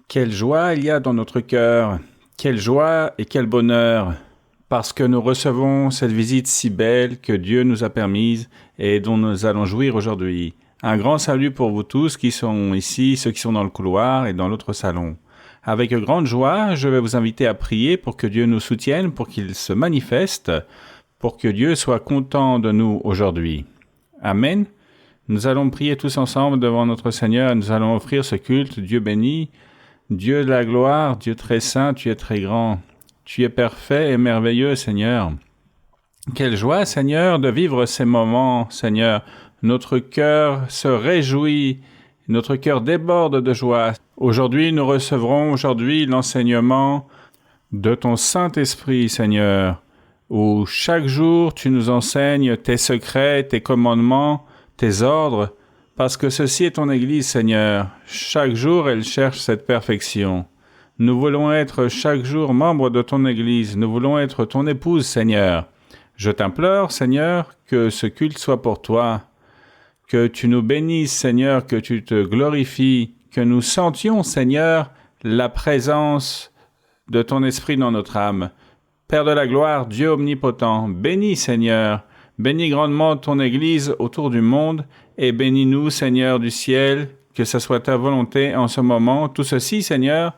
Quelle joie il y a dans notre cœur, quelle joie et quel bonheur, parce que nous recevons cette visite si belle que Dieu nous a permise et dont nous allons jouir aujourd'hui. Un grand salut pour vous tous qui sont ici, ceux qui sont dans le couloir et dans l'autre salon. Avec grande joie, je vais vous inviter à prier pour que Dieu nous soutienne, pour qu'il se manifeste, pour que Dieu soit content de nous aujourd'hui. Amen. Nous allons prier tous ensemble devant notre Seigneur et nous allons offrir ce culte. Dieu béni, Dieu de la gloire, Dieu très saint, tu es très grand. Tu es parfait et merveilleux, Seigneur. Quelle joie, Seigneur, de vivre ces moments, Seigneur. Notre cœur se réjouit, notre cœur déborde de joie. Aujourd'hui, nous recevrons l'enseignement de ton Saint-Esprit, Seigneur, où chaque jour tu nous enseignes tes secrets, tes commandements, tes ordres, parce que ceci est ton Église, Seigneur. Chaque jour, elle cherche cette perfection. Nous voulons être chaque jour membres de ton Église. Nous voulons être ton épouse, Seigneur. Je t'implore, Seigneur, que ce culte soit pour toi, que tu nous bénisses, Seigneur, que tu te glorifies, que nous sentions, Seigneur, la présence de ton Esprit dans notre âme. Père de la gloire, Dieu omnipotent, bénis, Seigneur, bénis grandement ton Église autour du monde et bénis-nous, Seigneur du ciel, que ce soit ta volonté en ce moment. Tout ceci, Seigneur,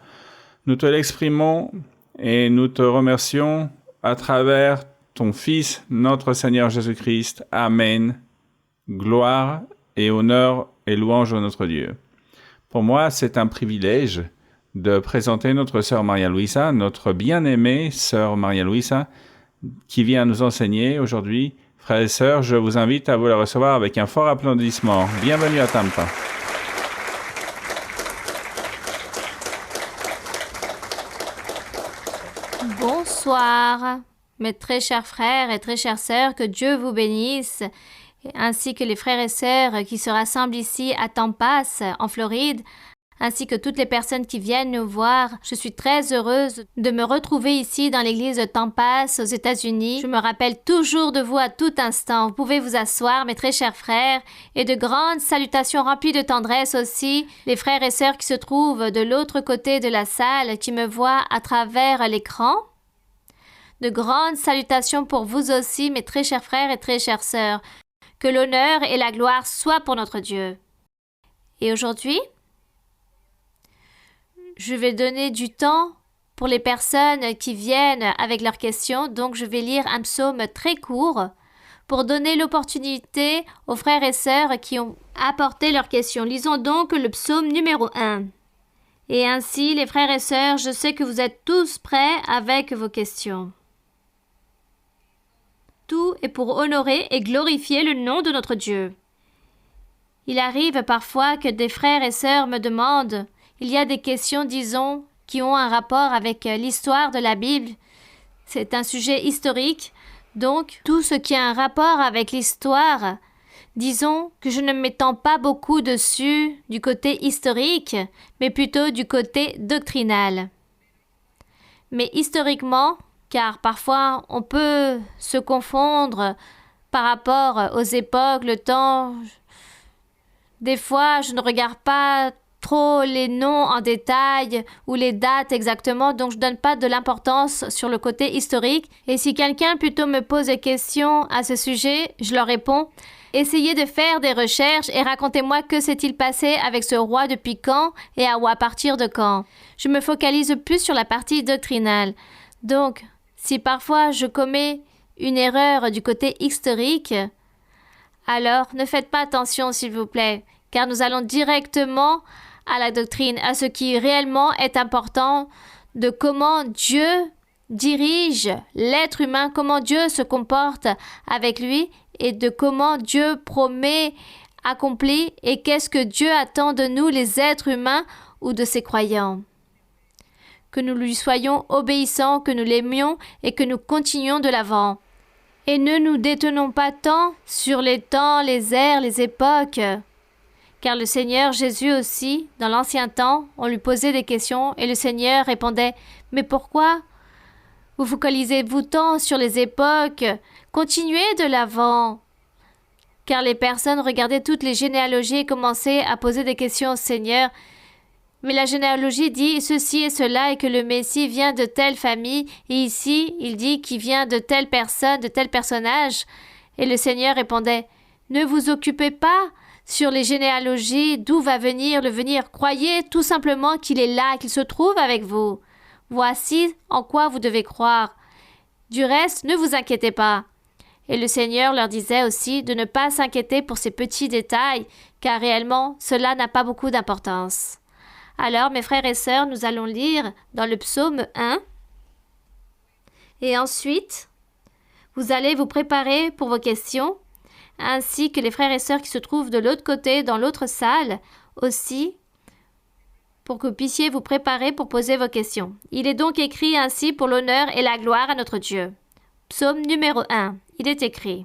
nous te l'exprimons et nous te remercions à travers ton Fils, notre Seigneur Jésus-Christ. Amen. Gloire et honneur et louange à notre Dieu. Pour moi, c'est un privilège de présenter notre sœur Maria-Luisa, notre bien-aimée sœur Maria-Luisa, qui vient nous enseigner aujourd'hui. Frères et sœurs, je vous invite à vous la recevoir avec un fort applaudissement. Bienvenue à Tampa. Bonsoir, mes très chers frères et très chères sœurs, que Dieu vous bénisse, ainsi que les frères et sœurs qui se rassemblent ici à Tampas, en Floride, ainsi que toutes les personnes qui viennent nous voir. Je suis très heureuse de me retrouver ici dans l'église de Tampas, aux États-Unis. Je me rappelle toujours de vous à tout instant. Vous pouvez vous asseoir, mes très chers frères, et de grandes salutations remplies de tendresse aussi, les frères et sœurs qui se trouvent de l'autre côté de la salle, qui me voient à travers l'écran. De grandes salutations pour vous aussi, mes très chers frères et très chères sœurs. Que l'honneur et la gloire soient pour notre Dieu. Et aujourd'hui, je vais donner du temps pour les personnes qui viennent avec leurs questions, donc je vais lire un psaume très court pour donner l'opportunité aux frères et sœurs qui ont apporté leurs questions. Lisons donc le psaume numéro 1. Et ainsi, les frères et sœurs, je sais que vous êtes tous prêts avec vos questions. Tout est pour honorer et glorifier le nom de notre Dieu. Il arrive parfois que des frères et sœurs me demandent, il y a des questions, disons, qui ont un rapport avec l'histoire de la Bible. C'est un sujet historique, donc tout ce qui a un rapport avec l'histoire, disons que je ne m'étends pas beaucoup dessus du côté historique, mais plutôt du côté doctrinal. Mais historiquement, car parfois on peut se confondre par rapport aux époques, le temps. Des fois, je ne regarde pas trop les noms en détail ou les dates exactement, donc je ne donne pas de l'importance sur le côté historique. Et si quelqu'un plutôt me pose des questions à ce sujet, je leur réponds « Essayez de faire des recherches et racontez-moi que s'est-il passé avec ce roi depuis quand et à partir de quand ?» Je me focalise plus sur la partie doctrinale. Donc, si parfois je commets une erreur du côté historique, alors ne faites pas attention s'il vous plaît, car nous allons directement à la doctrine, à ce qui réellement est important, de comment Dieu dirige l'être humain, comment Dieu se comporte avec lui et de comment Dieu promet, accomplit et qu'est-ce que Dieu attend de nous les êtres humains ou de ses croyants. Que nous lui soyons obéissants, que nous l'aimions et que nous continuions de l'avant. Et ne nous détenons pas tant sur les temps, les ères, les époques, car le Seigneur Jésus aussi, dans l'ancien temps, on lui posait des questions et le Seigneur répondait « Mais pourquoi vous focalisez-vous tant sur les époques? Continuez de l'avant !» Car les personnes regardaient toutes les généalogies et commençaient à poser des questions au Seigneur. Mais la généalogie dit ceci et cela et que le Messie vient de telle famille. Et ici, il dit qu'il vient de telle personne, de tel personnage. Et le Seigneur répondait, ne vous occupez pas sur les généalogies, d'où va venir le venir. Croyez tout simplement qu'il est là, qu'il se trouve avec vous. Voici en quoi vous devez croire. Du reste, ne vous inquiétez pas. Et le Seigneur leur disait aussi de ne pas s'inquiéter pour ces petits détails, car réellement, cela n'a pas beaucoup d'importance. Alors, mes frères et sœurs, nous allons lire dans le psaume 1. Et ensuite, vous allez vous préparer pour vos questions, ainsi que les frères et sœurs qui se trouvent de l'autre côté, dans l'autre salle, aussi, pour que vous puissiez vous préparer pour poser vos questions. Il est donc écrit ainsi pour l'honneur et la gloire à notre Dieu. Psaume numéro 1. Il est écrit.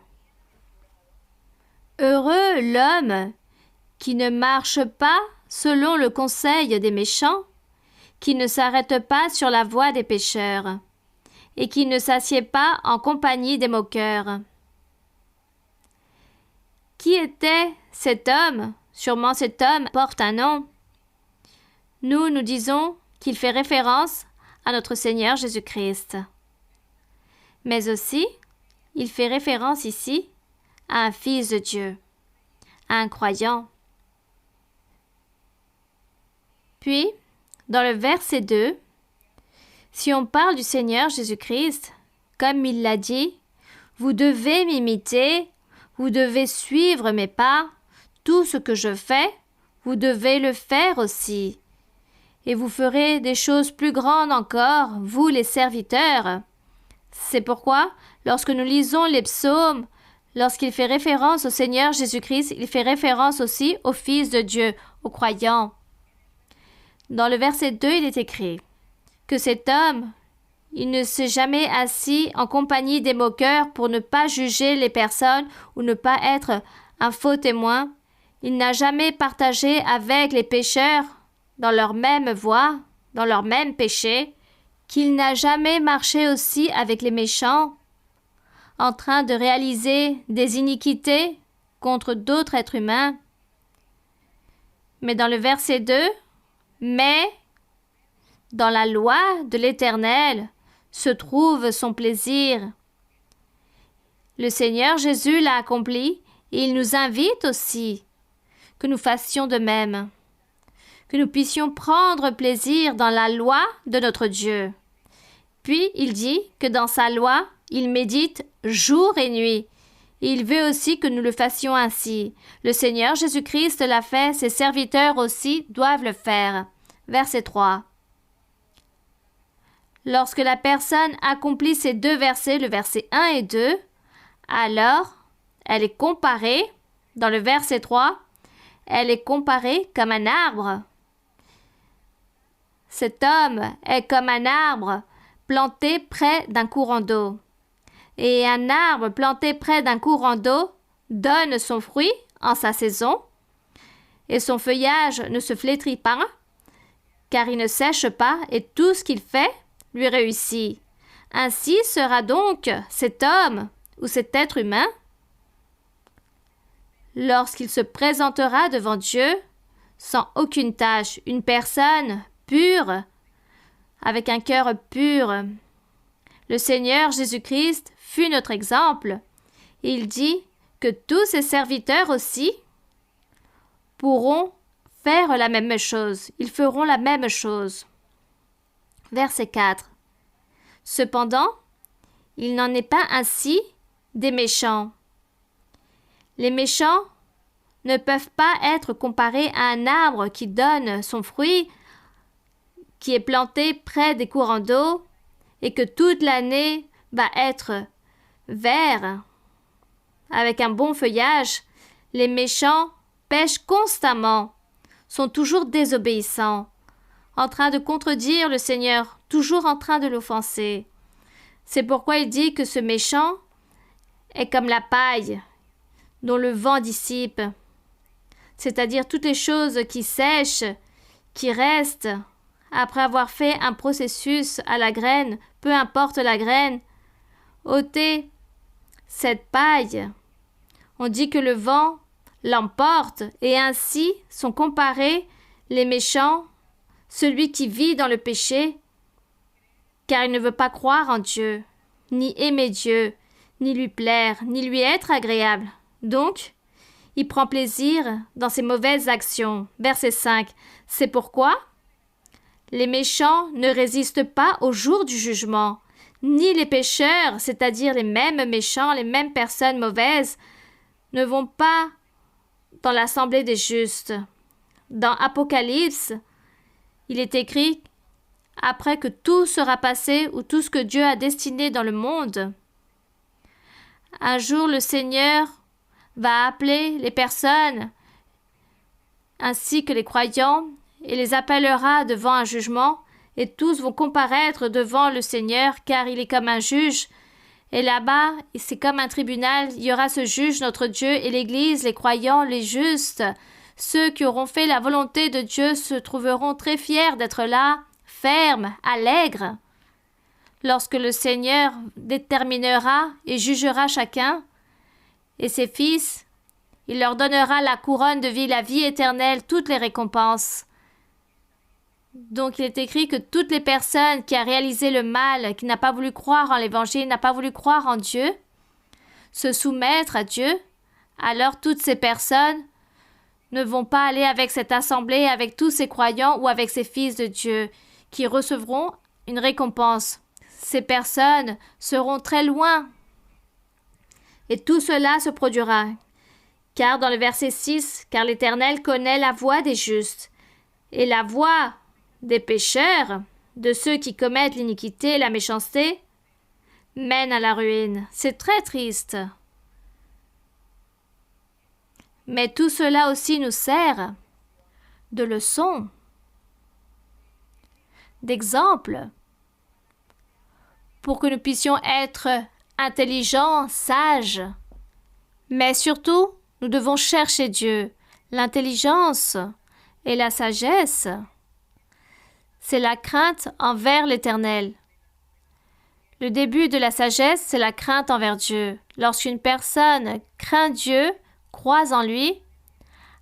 Heureux l'homme qui ne marche pas selon le conseil des méchants, qui ne s'arrête pas sur la voie des pécheurs, et qui ne s'assied pas en compagnie des moqueurs. Qui était cet homme? Sûrement cet homme porte un nom. Nous disons qu'il fait référence à notre Seigneur Jésus-Christ. Mais aussi, il fait référence ici à un fils de Dieu, à un croyant. Puis, dans le verset 2, si on parle du Seigneur Jésus-Christ, comme il l'a dit, vous devez m'imiter, vous devez suivre mes pas, tout ce que je fais, vous devez le faire aussi. Et vous ferez des choses plus grandes encore, vous les serviteurs. C'est pourquoi, lorsque nous lisons les psaumes, lorsqu'il fait référence au Seigneur Jésus-Christ, il fait référence aussi au Fils de Dieu, aux croyants. Dans le verset 2, il est écrit que cet homme, il ne s'est jamais assis en compagnie des moqueurs pour ne pas juger les personnes ou ne pas être un faux témoin. Il n'a jamais partagé avec les pécheurs dans leur même voie, dans leur même péché, qu'il n'a jamais marché aussi avec les méchants, en train de réaliser des iniquités contre d'autres êtres humains. Mais dans le verset 2, mais dans la loi de l'Éternel se trouve son plaisir. Le Seigneur Jésus l'a accompli et il nous invite aussi que nous fassions de même, que nous puissions prendre plaisir dans la loi de notre Dieu. Puis il dit que dans sa loi, il médite jour et nuit. Et il veut aussi que nous le fassions ainsi. Le Seigneur Jésus-Christ l'a fait, ses serviteurs aussi doivent le faire. Verset 3. Lorsque la personne accomplit ces deux versets, le verset 1 et 2, alors elle est comparée, dans le verset 3, elle est comparée comme un arbre. Cet homme est comme un arbre planté près d'un courant d'eau. Et un arbre planté près d'un courant d'eau donne son fruit en sa saison, et son feuillage ne se flétrit pas, car il ne sèche pas, et tout ce qu'il fait lui réussit. Ainsi sera donc cet homme ou cet être humain lorsqu'il se présentera devant Dieu sans aucune tache, une personne pure, avec un cœur pur. Le Seigneur Jésus-Christ fut notre exemple. Il dit que tous ses serviteurs aussi pourront faire la même chose. Ils feront la même chose. Verset 4. Cependant, il n'en est pas ainsi des méchants. Les méchants ne peuvent pas être comparés à un arbre qui donne son fruit, qui est planté près des courants d'eau et que toute l'année va être vert, avec un bon feuillage. Les méchants pêchent constamment, sont toujours désobéissants, en train de contredire le Seigneur, toujours en train de l'offenser. C'est pourquoi il dit que ce méchant est comme la paille dont le vent dissipe, c'est-à-dire toutes les choses qui sèchent, qui restent, après avoir fait un processus à la graine, peu importe la graine, ôter cette paille. On dit que le vent l'emporte et ainsi sont comparés les méchants celui qui vit dans le péché, car il ne veut pas croire en Dieu, ni aimer Dieu, ni lui plaire, ni lui être agréable. Donc, il prend plaisir dans ses mauvaises actions. Verset 5. C'est pourquoi les méchants ne résistent pas au jour du jugement, ni les pécheurs, c'est-à-dire les mêmes méchants, les mêmes personnes mauvaises, ne vont pas dans l'assemblée des justes. Dans Apocalypse, il est écrit « Après que tout sera passé ou tout ce que Dieu a destiné dans le monde, un jour le Seigneur va appeler les personnes ainsi que les croyants et les appellera devant un jugement et tous vont comparaître devant le Seigneur car il est comme un juge. Et là-bas, c'est comme un tribunal, il y aura ce juge, notre Dieu, et l'Église, les croyants, les justes. Ceux qui auront fait la volonté de Dieu se trouveront très fiers d'être là, fermes, allègres. Lorsque le Seigneur déterminera et jugera chacun et ses fils, il leur donnera la couronne de vie, la vie éternelle, toutes les récompenses. Donc il est écrit que toutes les personnes qui ont réalisé le mal, qui n'ont pas voulu croire en l'Évangile, n'ont pas voulu croire en Dieu, se soumettre à Dieu, alors toutes ces personnes ne vont pas aller avec cette assemblée, avec tous ces croyants ou avec ces fils de Dieu, qui recevront une récompense. Ces personnes seront très loin. Et tout cela se produira. Car dans le verset 6, « Car l'Éternel connaît la voie des justes, et la voie des pécheurs, de ceux qui commettent l'iniquité et la méchanceté, mène à la ruine. » C'est très triste. Mais tout cela aussi nous sert de leçon, d'exemple, pour que nous puissions être intelligents, sages. Mais surtout, nous devons chercher Dieu. L'intelligence et la sagesse, c'est la crainte envers l'Éternel. Le début de la sagesse, c'est la crainte envers Dieu. Lorsqu'une personne craint Dieu, croit en lui,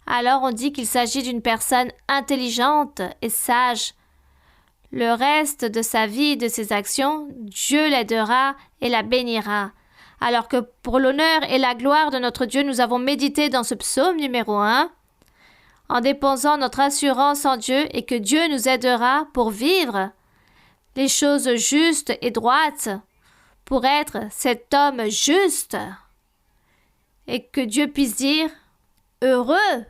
alors on dit qu'il s'agit d'une personne intelligente et sage. Le reste de sa vie, de ses actions, Dieu l'aidera et la bénira. Alors que pour l'honneur et la gloire de notre Dieu, nous avons médité dans ce psaume numéro 1, en déposant notre assurance en Dieu et que Dieu nous aidera pour vivre les choses justes et droites, pour être cet homme juste, et que Dieu puisse dire « Heureux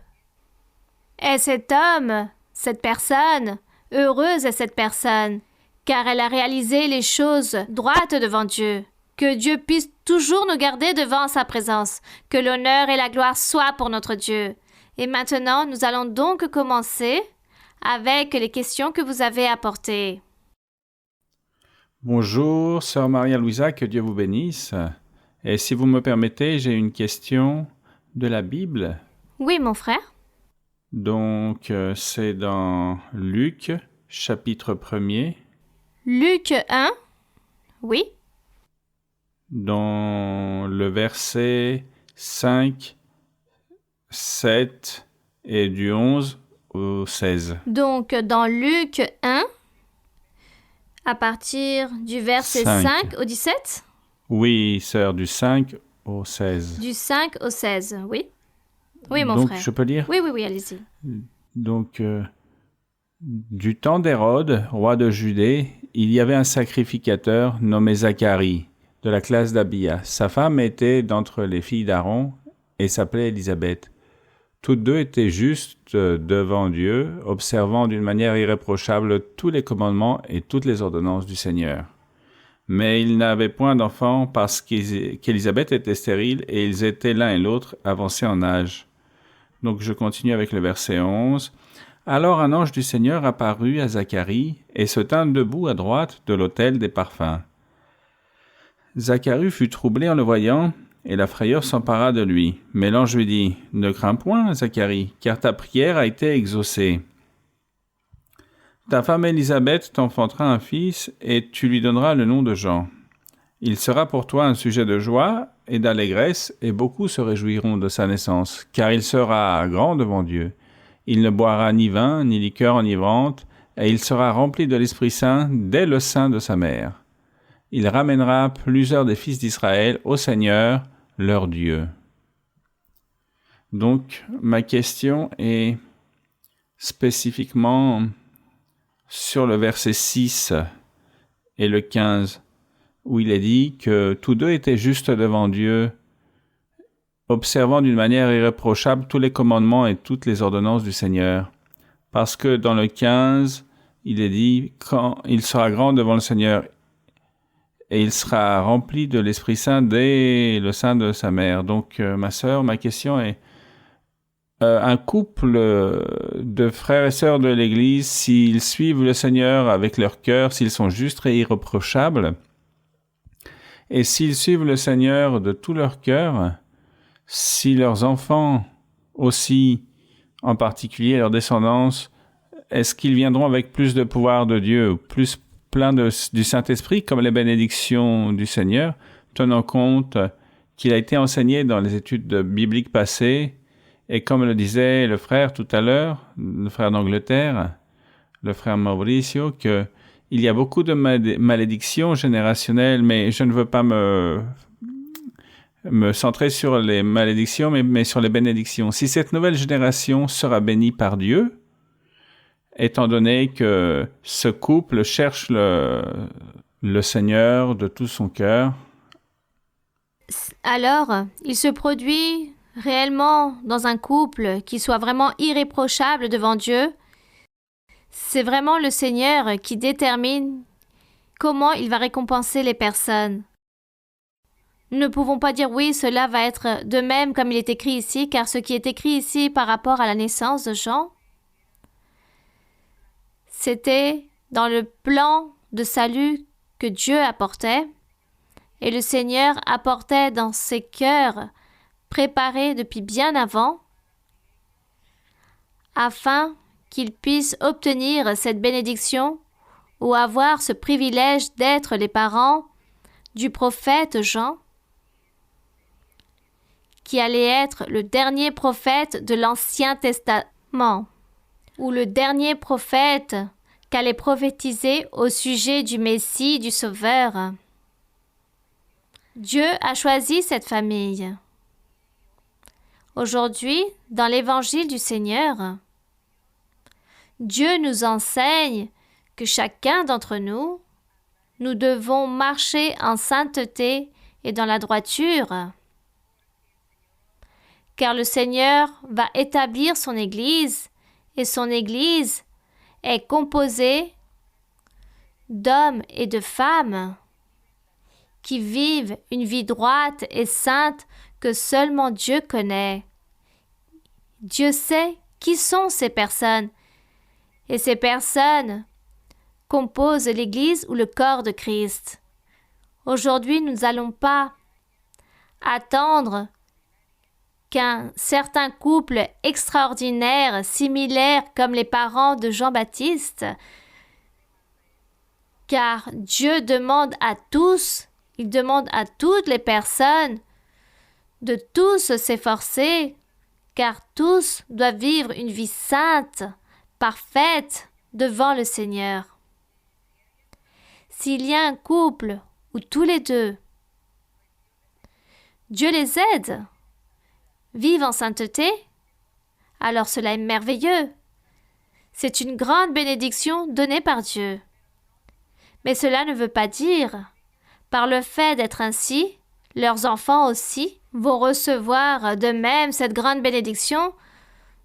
est cet homme, cette personne, heureuse est cette personne, car elle a réalisé les choses droites devant Dieu. » Que Dieu puisse toujours nous garder devant sa présence, que l'honneur et la gloire soient pour notre Dieu. Et maintenant, nous allons donc commencer avec les questions que vous avez apportées. Bonjour, sœur Maria-Louisa, que Dieu vous bénisse. Et si vous me permettez, j'ai une question de la Bible. Oui, mon frère. Donc, c'est dans Luc, chapitre 1er. Luc 1, oui. Dans le verset 5, 7 et du 11 au 16. Donc, dans Luc 1, à partir du verset 5 au 17? Oui, sœur, du 5 au 16. Du 5 au 16, oui. Oui, mon Donc, frère. je peux lire? Oui, allez-y. Donc, du temps d'Hérode, roi de Judée, il y avait un sacrificateur nommé Zacharie, de la classe d'Abia. Sa femme était d'entre les filles d'Aaron et s'appelait Élisabeth. Toutes deux étaient justes devant Dieu, observant d'une manière irréprochable tous les commandements et toutes les ordonnances du Seigneur. Mais ils n'avaient point d'enfants parce qu'Élisabeth était stérile et ils étaient l'un et l'autre avancés en âge. Donc je continue avec le verset 11. Alors un ange du Seigneur apparut à Zacharie et se tint debout à droite de l'autel des parfums. Zacharie fut troublé en le voyant, et la frayeur s'empara de lui. Mais l'ange lui dit, « Ne crains point, Zacharie, car ta prière a été exaucée. Ta femme Élisabeth t'enfantera un fils, et tu lui donneras le nom de Jean. Il sera pour toi un sujet de joie et d'allégresse, et beaucoup se réjouiront de sa naissance, car il sera grand devant Dieu. Il ne boira ni vin, ni liqueur enivrante, et il sera rempli de l'Esprit Saint dès le sein de sa mère. Il ramènera plusieurs des fils d'Israël au Seigneur, leur Dieu. » Donc, ma question est spécifiquement sur le verset 6 et le 15, où il est dit que tous deux étaient justes devant Dieu, observant d'une manière irréprochable tous les commandements et toutes les ordonnances du Seigneur. Parce que dans le 15, il est dit, quand il sera grand devant le Seigneur, et il sera rempli de l'Esprit Saint dès le sein de sa mère. Donc, ma sœur, ma question est, un couple de frères et sœurs de l'Église, s'ils suivent le Seigneur avec leur cœur, s'ils sont justes et irréprochables, et s'ils suivent le Seigneur de tout leur cœur, si leurs enfants aussi, en particulier leur descendance, est-ce qu'ils viendront avec plus de pouvoir de Dieu, plus plein du Saint-Esprit, comme les bénédictions du Seigneur, tenant compte qu'il a été enseigné dans les études bibliques passées, et comme le disait le frère tout à l'heure, le frère d'Angleterre, le frère Mauricio, qu'il y a beaucoup de malédictions générationnelles, mais je ne veux pas me centrer sur les malédictions, mais sur les bénédictions. Si cette nouvelle génération sera bénie par Dieu, étant donné que ce couple cherche le Seigneur de tout son cœur, alors il se produit réellement dans un couple qui soit vraiment irréprochable devant Dieu. C'est vraiment le Seigneur qui détermine comment il va récompenser les personnes. Nous ne pouvons pas dire oui, cela va être de même comme il est écrit ici, car ce qui est écrit ici par rapport à la naissance de Jean, c'était dans le plan de salut que Dieu apportait, et le Seigneur apportait dans ses cœurs préparés depuis bien avant, afin qu'ils puissent obtenir cette bénédiction ou avoir ce privilège d'être les parents du prophète Jean, qui allait être le dernier prophète de l'Ancien Testament, ou le dernier prophète qu'allait prophétiser au sujet du Messie, du Sauveur. Dieu a choisi cette famille. Aujourd'hui, dans l'Évangile du Seigneur, Dieu nous enseigne que chacun d'entre nous, nous devons marcher en sainteté et dans la droiture, car le Seigneur va établir son Église, et son Église est composée d'hommes et de femmes qui vivent une vie droite et sainte que seulement Dieu connaît. Dieu sait qui sont ces personnes, et ces personnes composent l'Église ou le corps de Christ. Aujourd'hui, nous n'allons pas attendre qu'un certain couple extraordinaire, similaire comme les parents de Jean-Baptiste, car Dieu demande à tous, il demande à toutes les personnes de tous s'efforcer, car tous doivent vivre une vie sainte, parfaite, devant le Seigneur. S'il y a un couple où tous les deux, Dieu les aide, vivent en sainteté, alors cela est merveilleux. C'est une grande bénédiction donnée par Dieu. Mais cela ne veut pas dire, par le fait d'être ainsi, leurs enfants aussi vont recevoir de même cette grande bénédiction.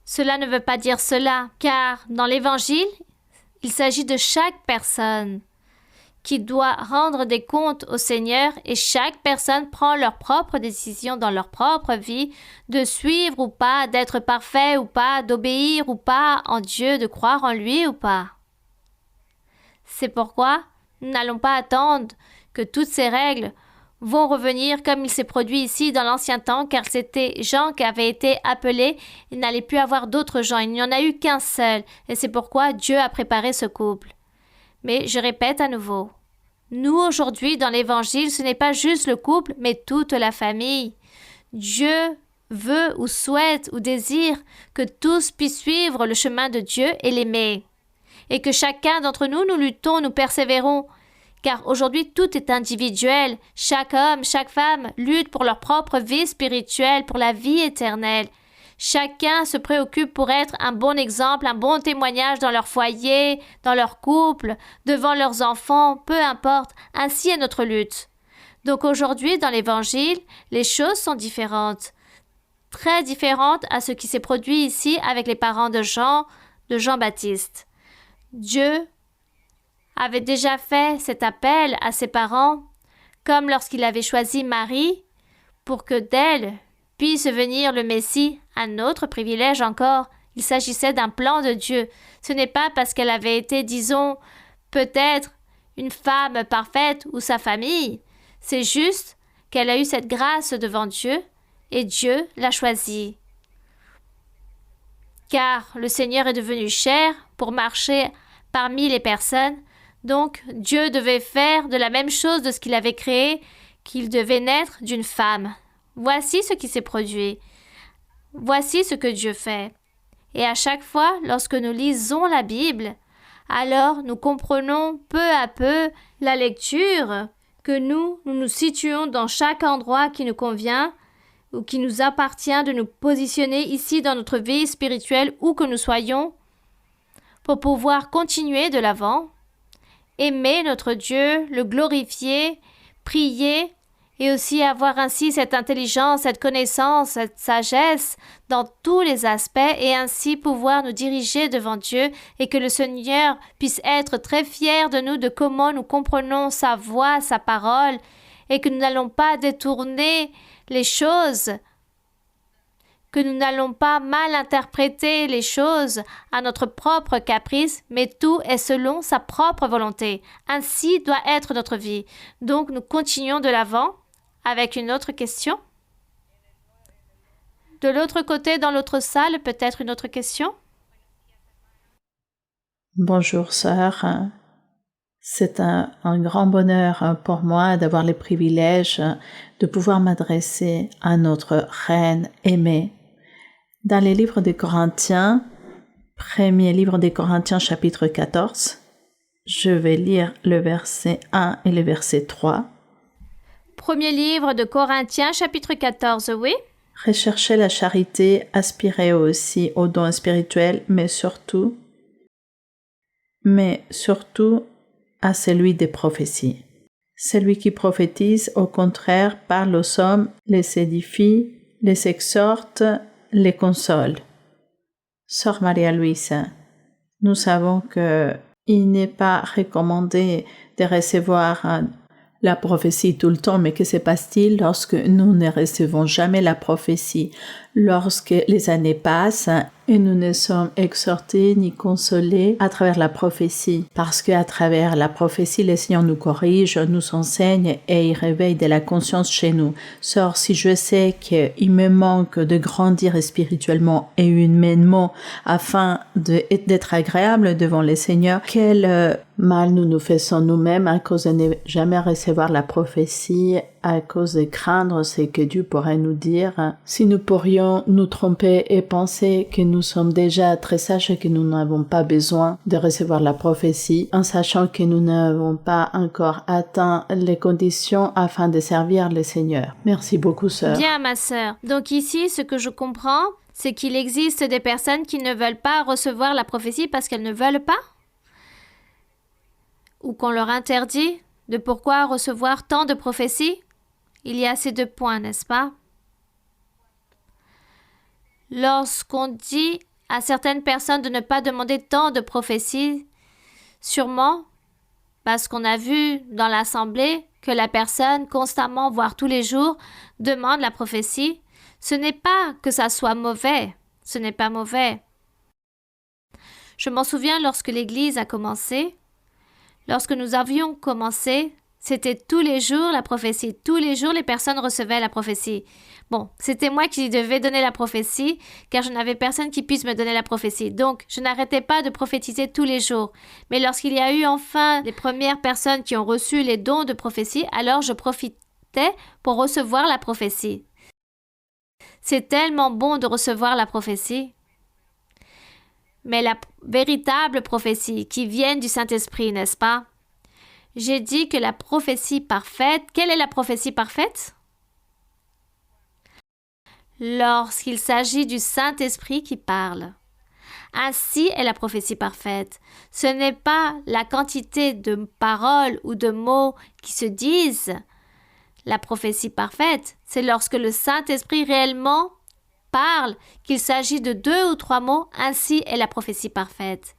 Cela ne veut pas dire cela, car dans l'Évangile, il s'agit de chaque personne qui doit rendre des comptes au Seigneur, et chaque personne prend leur propre décision dans leur propre vie de suivre ou pas, d'être parfait ou pas, d'obéir ou pas en Dieu, de croire en lui ou pas. C'est pourquoi nous n'allons pas attendre que toutes ces règles vont revenir comme il s'est produit ici dans l'ancien temps, car c'était Jean qui avait été appelé, il n'allait plus avoir d'autres gens, il n'y en a eu qu'un seul, et c'est pourquoi Dieu a préparé ce couple. Mais je répète à nouveau, nous aujourd'hui dans l'Évangile, ce n'est pas juste le couple, mais toute la famille. Dieu veut ou souhaite ou désire que tous puissent suivre le chemin de Dieu et l'aimer. et que chacun d'entre nous, nous luttons, nous persévérons. Car aujourd'hui, tout est individuel. Chaque homme, chaque femme lutte pour leur propre vie spirituelle, pour la vie éternelle. Chacun se préoccupe pour être un bon exemple, un bon témoignage dans leur foyer, dans leur couple, devant leurs enfants, peu importe. Ainsi est notre lutte. Donc aujourd'hui, dans l'Évangile, les choses sont différentes. Très différentes à ce qui s'est produit ici avec les parents de Jean-Baptiste. Dieu avait déjà fait cet appel à ses parents, comme lorsqu'il avait choisi Marie, pour que d'elle puisse venir le Messie, un autre privilège encore. Il s'agissait d'un plan de Dieu. Ce n'est pas parce qu'elle avait été, disons, peut-être une femme parfaite ou sa famille. C'est juste qu'elle a eu cette grâce devant Dieu et Dieu l'a choisie. Car le Seigneur est devenu chair pour marcher parmi les personnes. Donc, Dieu devait faire de la même chose de ce qu'il avait créé, qu'il devait naître d'une femme. Voici ce qui s'est produit. Voici ce que Dieu fait. Et à chaque fois, lorsque nous lisons la Bible, alors nous comprenons peu à peu la lecture, que nous nous situons dans chaque endroit qui nous convient ou qui nous appartient de nous positionner ici dans notre vie spirituelle où que nous soyons, pour pouvoir continuer de l'avant, aimer notre Dieu, le glorifier, prier et aussi avoir ainsi cette intelligence, cette connaissance, cette sagesse dans tous les aspects et ainsi pouvoir nous diriger devant Dieu et que le Seigneur puisse être très fier de nous, de comment nous comprenons sa voix, sa parole et que nous n'allons pas détourner les choses, que nous n'allons pas mal interpréter les choses à notre propre caprice, mais tout est selon sa propre volonté. Ainsi doit être notre vie. Donc nous continuons de l'avant avec une autre question. De l'autre côté, dans l'autre salle, peut-être une autre question? Bonjour sœur, c'est un grand bonheur pour moi d'avoir le privilège de pouvoir m'adresser à notre Reine aimée. Dans les livres des Corinthiens, premier livre des Corinthiens chapitre 14, je vais lire le verset 1 et le verset 3. Premier livre de Corinthiens chapitre 14, oui. Recherchez la charité, aspirez aussi aux dons spirituels, mais surtout à celui des prophéties. Celui qui prophétise, au contraire, parle aux hommes, les édifie, les exhorte, les console. Sœur Maria-Louise, nous savons qu'il n'est pas recommandé de recevoir la prophétie tout le temps, mais que se passe-t-il lorsque nous ne recevons jamais la prophétie, lorsque les années passent et nous ne sommes exhortés ni consolés à travers la prophétie? Parce qu'à travers la prophétie, le Seigneur nous corrige, nous enseigne et il réveille de la conscience chez nous. Sœur, si je sais qu'il me manque de grandir spirituellement et humainement afin d'être agréable devant le Seigneur, quel mal nous faisons nous-mêmes à cause de ne jamais recevoir la prophétie, à cause de craindre ce que Dieu pourrait nous dire. Si nous pourrions nous tromper et penser que nous sommes déjà très sages et que nous n'avons pas besoin de recevoir la prophétie, en sachant que nous n'avons pas encore atteint les conditions afin de servir le Seigneur. Merci beaucoup, sœur. Bien, ma sœur. Donc ici, ce que je comprends, c'est qu'il existe des personnes qui ne veulent pas recevoir la prophétie parce qu'elles ne veulent pas? Ou qu'on leur interdit de pourquoi recevoir tant de prophéties? Il y a ces deux points, n'est-ce pas? Lorsqu'on dit à certaines personnes de ne pas demander tant de prophéties, sûrement parce qu'on a vu dans l'assemblée que la personne constamment, voire tous les jours, demande la prophétie. Ce n'est pas que ça soit mauvais, ce n'est pas mauvais. Je m'en souviens lorsque l'Église a commencé. Lorsque nous avions commencé, c'était tous les jours la prophétie. Tous les jours, les personnes recevaient la prophétie. Bon, c'était moi qui devais donner la prophétie, car je n'avais personne qui puisse me donner la prophétie. Donc, je n'arrêtais pas de prophétiser tous les jours. Mais lorsqu'il y a eu enfin les premières personnes qui ont reçu les dons de prophétie, alors je profitais pour recevoir la prophétie. C'est tellement bon de recevoir la prophétie. mais la véritable prophétie qui vient du Saint-Esprit, n'est-ce pas? J'ai dit que la prophétie parfaite, quelle est la prophétie parfaite? Lorsqu'il s'agit du Saint-Esprit qui parle. Ainsi est la prophétie parfaite. Ce n'est pas la quantité de paroles ou de mots qui se disent. La prophétie parfaite, c'est lorsque le Saint-Esprit réellement parle, qu'il s'agit de 2 ou 3 mots, ainsi est la prophétie parfaite.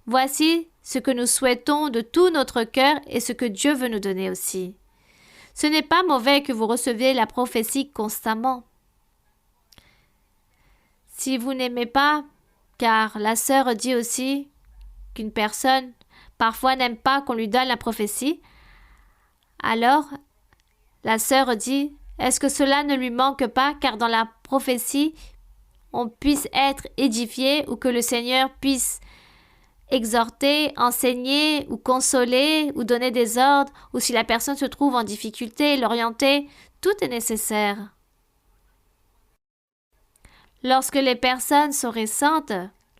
Voici ce que nous souhaitons de tout notre cœur et ce que Dieu veut nous donner aussi. Ce n'est pas mauvais que vous receviez la prophétie constamment. Si vous n'aimez pas, car la sœur dit aussi qu'une personne parfois n'aime pas qu'on lui donne la prophétie, alors la sœur dit, est-ce que cela ne lui manque pas, car dans la prophétie, on puisse être édifié ou que le Seigneur puisse exhorter, enseigner ou consoler ou donner des ordres, ou si la personne se trouve en difficulté, l'orienter, tout est nécessaire. Lorsque les personnes sont récentes,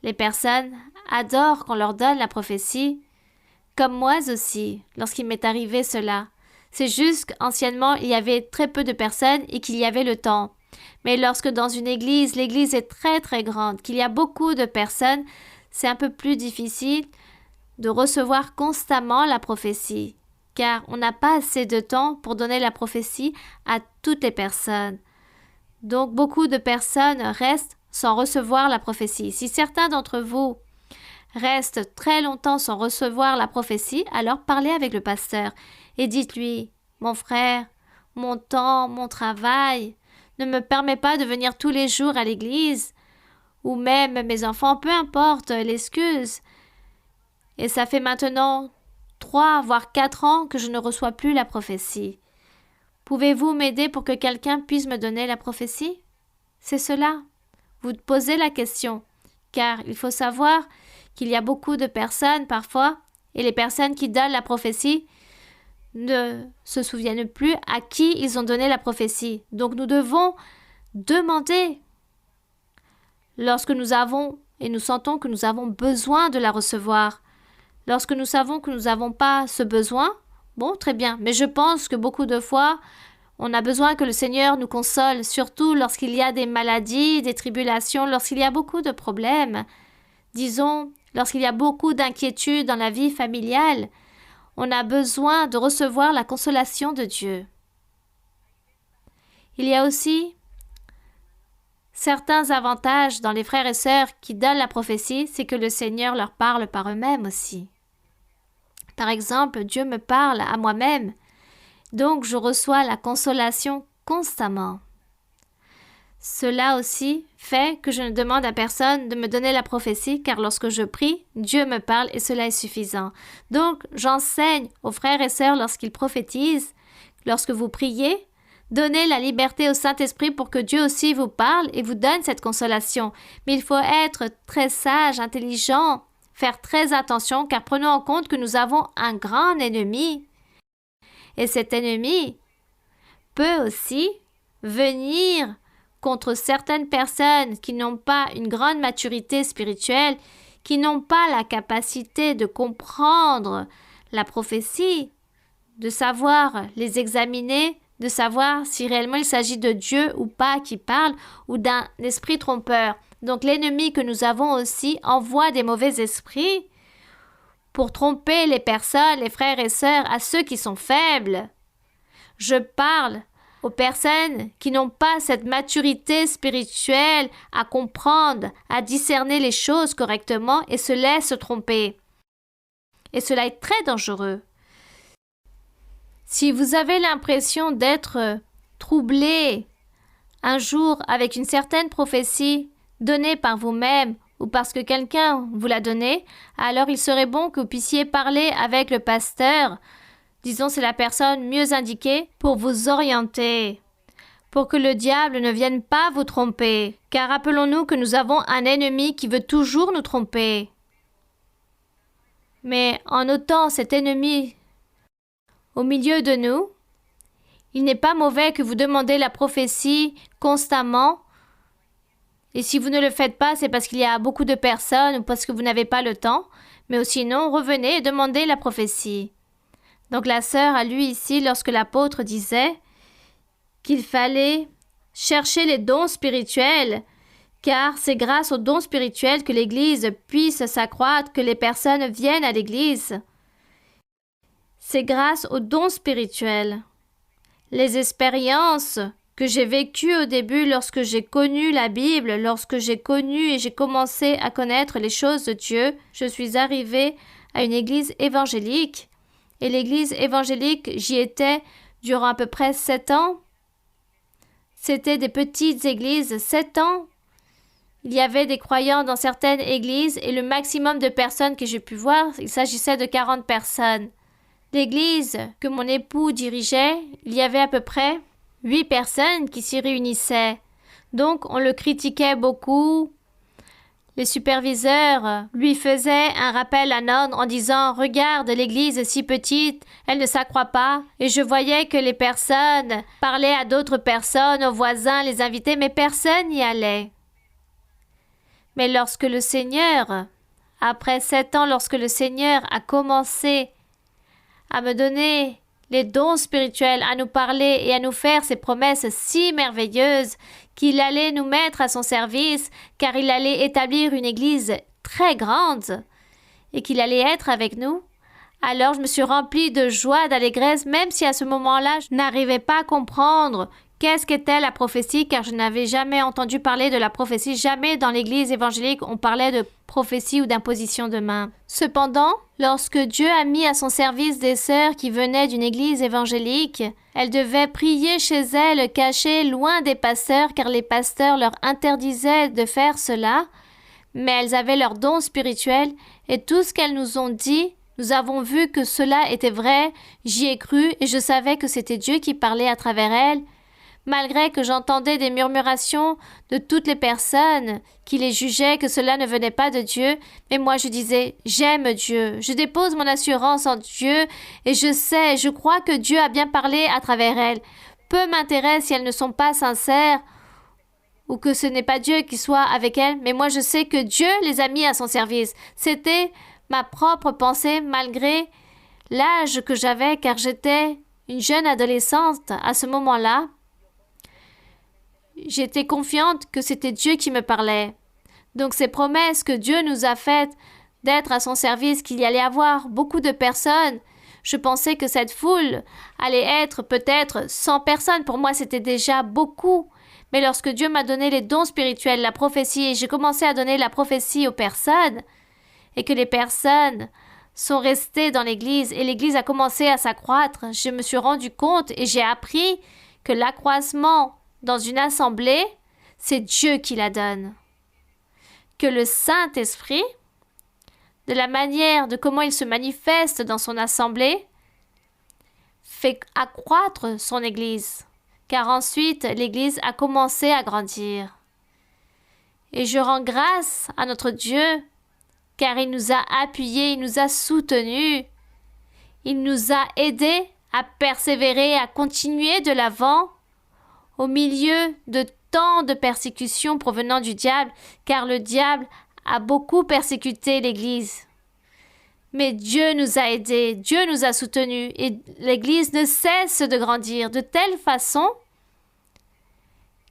les personnes adorent qu'on leur donne la prophétie, comme moi aussi, lorsqu'il m'est arrivé cela. C'est juste qu'anciennement, il y avait très peu de personnes et qu'il y avait le temps. Mais lorsque dans une église, l'église est très très grande, qu'il y a beaucoup de personnes, c'est un peu plus difficile de recevoir constamment la prophétie, car on n'a pas assez de temps pour donner la prophétie à toutes les personnes. Donc beaucoup de personnes restent sans recevoir la prophétie. Si certains d'entre vous restent très longtemps sans recevoir la prophétie, alors parlez avec le pasteur et dites-lui, mon frère, mon temps, mon travail ne me permet pas de venir tous les jours à l'église, ou même mes enfants, peu importe l'excuse. Et ça fait maintenant 3 voire 4 ans que je ne reçois plus la prophétie. Pouvez-vous m'aider pour que quelqu'un puisse me donner la prophétie? C'est cela. Vous posez la question, car il faut savoir qu'il y a beaucoup de personnes parfois, et les personnes qui donnent la prophétie ne se souviennent plus à qui ils ont donné la prophétie. Donc nous devons demander lorsque nous avons et nous sentons que nous avons besoin de la recevoir. Lorsque nous savons que nous n'avons pas ce besoin, bon, très bien, mais je pense que beaucoup de fois, on a besoin que le Seigneur nous console, surtout lorsqu'il y a des maladies, des tribulations, lorsqu'il y a beaucoup de problèmes. Disons, lorsqu'il y a beaucoup d'inquiétudes dans la vie familiale, on a besoin de recevoir la consolation de Dieu. Il y a aussi certains avantages dans les frères et sœurs qui donnent la prophétie, c'est que le Seigneur leur parle par eux-mêmes aussi. Par exemple, Dieu me parle à moi-même, donc je reçois la consolation constamment. Cela aussi fait que je ne demande à personne de me donner la prophétie, car lorsque je prie, Dieu me parle et cela est suffisant. Donc, j'enseigne aux frères et sœurs lorsqu'ils prophétisent, lorsque vous priez, donnez la liberté au Saint-Esprit pour que Dieu aussi vous parle et vous donne cette consolation. Mais il faut être très sage, intelligent, faire très attention, car prenons en compte que nous avons un grand ennemi. Et cet ennemi peut aussi venir contre certaines personnes qui n'ont pas une grande maturité spirituelle, qui n'ont pas la capacité de comprendre la prophétie, de savoir les examiner, de savoir si réellement il s'agit de Dieu ou pas qui parle, ou d'un esprit trompeur. Donc l'ennemi que nous avons aussi envoie des mauvais esprits pour tromper les personnes, les frères et sœurs, à ceux qui sont faibles. Je parle aux personnes qui n'ont pas cette maturité spirituelle à comprendre, à discerner les choses correctement et se laissent tromper. Et cela est très dangereux. Si vous avez l'impression d'être troublé un jour avec une certaine prophétie donnée par vous-même ou parce que quelqu'un vous l'a donnée, alors il serait bon que vous puissiez parler avec le pasteur. Disons, c'est la personne mieux indiquée pour vous orienter, pour que le diable ne vienne pas vous tromper. Car rappelons-nous que nous avons un ennemi qui veut toujours nous tromper. Mais en ôtant cet ennemi au milieu de nous, il n'est pas mauvais que vous demandez la prophétie constamment Et si vous ne le faites pas, c'est parce qu'il y a beaucoup de personnes ou parce que vous n'avez pas le temps. Mais sinon, revenez et demandez la prophétie. Donc la sœur a lu ici lorsque l'apôtre disait qu'il fallait chercher les dons spirituels, car c'est grâce aux dons spirituels que l'Église puisse s'accroître, que les personnes viennent à l'Église. C'est grâce aux dons spirituels. Les expériences que j'ai vécues au début lorsque j'ai connu la Bible, lorsque j'ai connu et j'ai commencé à connaître les choses de Dieu, je suis arrivée à une église évangélique. Et l'église évangélique, j'y étais durant à peu près 7 ans. C'était des petites églises, 7 ans. Il y avait des croyants dans certaines églises et le maximum de personnes que j'ai pu voir, il s'agissait de 40 personnes. L'église que mon époux dirigeait, il y avait à peu près 8 personnes qui s'y réunissaient. Donc, on le critiquait beaucoup. Les superviseurs lui faisaient un rappel à l'ordre en disant « Regarde, l'église est si petite, elle ne s'accroît pas. » Et je voyais que les personnes parlaient à d'autres personnes, aux voisins, les invités, mais personne n'y allait. Mais lorsque le Seigneur, après 7 ans, lorsque le Seigneur a commencé à me donner les dons spirituels, à nous parler et à nous faire ces promesses si merveilleuses qu'il allait nous mettre à son service, car il allait établir une église très grande et qu'il allait être avec nous. Alors je me suis remplie de joie, d'allégresse, même si à ce moment-là, je n'arrivais pas à comprendre qu'est-ce qu'était la prophétie, car je n'avais jamais entendu parler de la prophétie. Jamais dans l'église évangélique on parlait de prophétie ou d'imposition de main. Cependant, lorsque Dieu a mis à son service des sœurs qui venaient d'une église évangélique, elles devaient prier chez elles, cachées, loin des pasteurs, car les pasteurs leur interdisaient de faire cela, mais elles avaient leurs dons spirituels, et tout ce qu'elles nous ont dit, nous avons vu que cela était vrai, j'y ai cru, et je savais que c'était Dieu qui parlait à travers elles, malgré que j'entendais des murmurations de toutes les personnes qui les jugeaient que cela ne venait pas de Dieu, mais moi je disais « J'aime Dieu, je dépose mon assurance en Dieu et je crois que Dieu a bien parlé à travers elles. Peu m'intéresse si elles ne sont pas sincères ou que ce n'est pas Dieu qui soit avec elles, mais moi je sais que Dieu les a mis à son service. » C'était ma propre pensée malgré l'âge que j'avais, car j'étais une jeune adolescente à ce moment-là. J'étais confiante que c'était Dieu qui me parlait. Donc ces promesses que Dieu nous a faites d'être à son service, qu'il y allait avoir beaucoup de personnes, je pensais que cette foule allait être peut-être 100 personnes. Pour moi, c'était déjà beaucoup. Mais lorsque Dieu m'a donné les dons spirituels, la prophétie, et j'ai commencé à donner la prophétie aux personnes, et que les personnes sont restées dans l'église, et l'église a commencé à s'accroître, je me suis rendu compte et j'ai appris que l'accroissement dans une assemblée, c'est Dieu qui la donne. Que le Saint-Esprit, de la manière de comment il se manifeste dans son assemblée, fait accroître son Église, car ensuite l'Église a commencé à grandir. Et je rends grâce à notre Dieu, car il nous a appuyés, il nous a soutenus, il nous a aidés à persévérer, à continuer de l'avant, au milieu de tant de persécutions provenant du diable, car le diable a beaucoup persécuté l'Église. Mais Dieu nous a aidés, Dieu nous a soutenus, et l'Église ne cesse de grandir de telle façon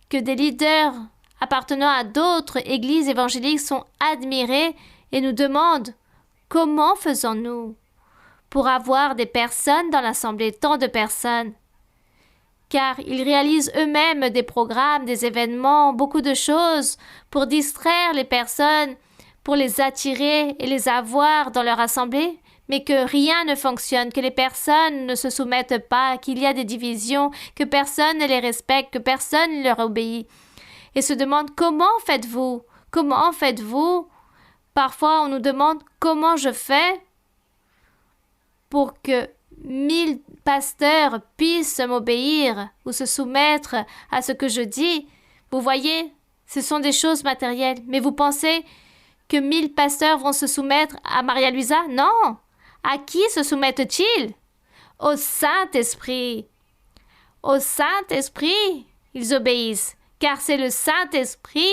que des leaders appartenant à d'autres églises évangéliques sont admirés et nous demandent « Comment faisons-nous pour avoir des personnes dans l'assemblée, tant de personnes ?» Car ils réalisent eux-mêmes des programmes, des événements, beaucoup de choses pour distraire les personnes, pour les attirer et les avoir dans leur assemblée, mais que rien ne fonctionne, que les personnes ne se soumettent pas, qu'il y a des divisions, que personne ne les respecte, que personne ne leur obéit. Et se demande comment faites-vous? Comment faites-vous? Parfois on nous demande comment je fais pour que 1000 pasteurs puissent m'obéir ou se soumettre à ce que je dis. Vous voyez, ce sont des choses matérielles. Mais vous pensez que 1000 pasteurs vont se soumettre à Maria Luisa? Non. À qui se soumettent-ils? Au Saint-Esprit. Au Saint-Esprit, ils obéissent, car c'est le Saint-Esprit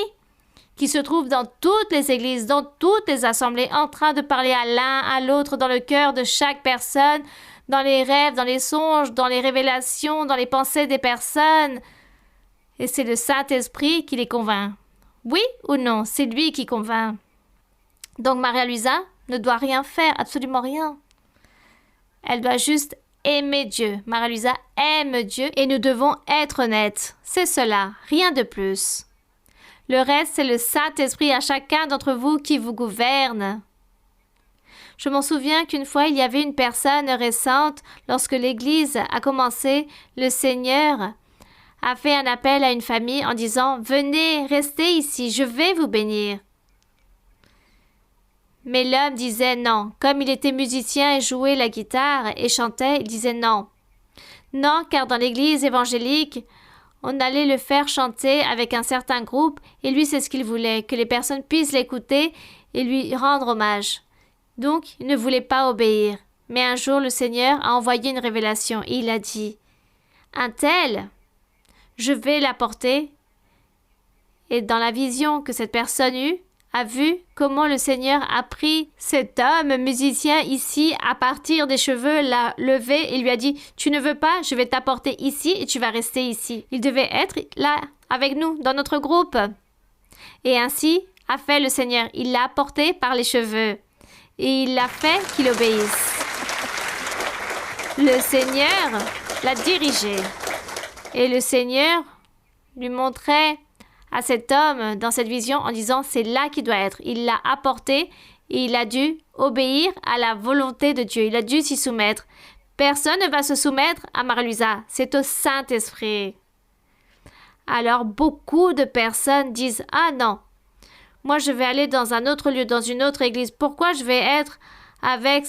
qui se trouve dans toutes les églises, dans toutes les assemblées, en train de parler à l'un, à l'autre, dans le cœur de chaque personne, dans les rêves, dans les songes, dans les révélations, dans les pensées des personnes. Et c'est le Saint-Esprit qui les convainc. Oui ou non, c'est lui qui convainc. Donc Maria-Luisa ne doit rien faire, absolument rien. Elle doit juste aimer Dieu. Maria-Luisa aime Dieu et nous devons être honnêtes. C'est cela, rien de plus. Le reste, c'est le Saint-Esprit à chacun d'entre vous qui vous gouverne. Je m'en souviens qu'une fois, il y avait une personne récente, lorsque l'Église a commencé, le Seigneur a fait un appel à une famille en disant « Venez, restez ici, je vais vous bénir ». Mais l'homme disait non. Comme il était musicien et jouait la guitare et chantait, il disait non. Non, car dans l'église évangélique, on allait le faire chanter avec un certain groupe et lui, c'est ce qu'il voulait, que les personnes puissent l'écouter et lui rendre hommage. Donc, il ne voulait pas obéir. Mais un jour, le Seigneur a envoyé une révélation et il a dit « Un tel, je vais l'apporter. » Et dans la vision que cette personne eut, a vu comment le Seigneur a pris cet homme musicien ici à partir des cheveux, l'a levé et lui a dit « Tu ne veux pas, je vais t'apporter ici et tu vas rester ici. » Il devait être là, avec nous, dans notre groupe. Et ainsi a fait le Seigneur. Il l'a apporté par les cheveux et il l'a fait qu'il obéisse. Le Seigneur l'a dirigé et le Seigneur lui montrait à cet homme dans cette vision en disant c'est là qu'il doit être. Il l'a apporté et il a dû obéir à la volonté de Dieu. Il a dû s'y soumettre. Personne ne va se soumettre à Maria-Luisa. C'est au Saint-Esprit. Alors beaucoup de personnes disent ah non, moi je vais aller dans un autre lieu, dans une autre église. Pourquoi je vais être avec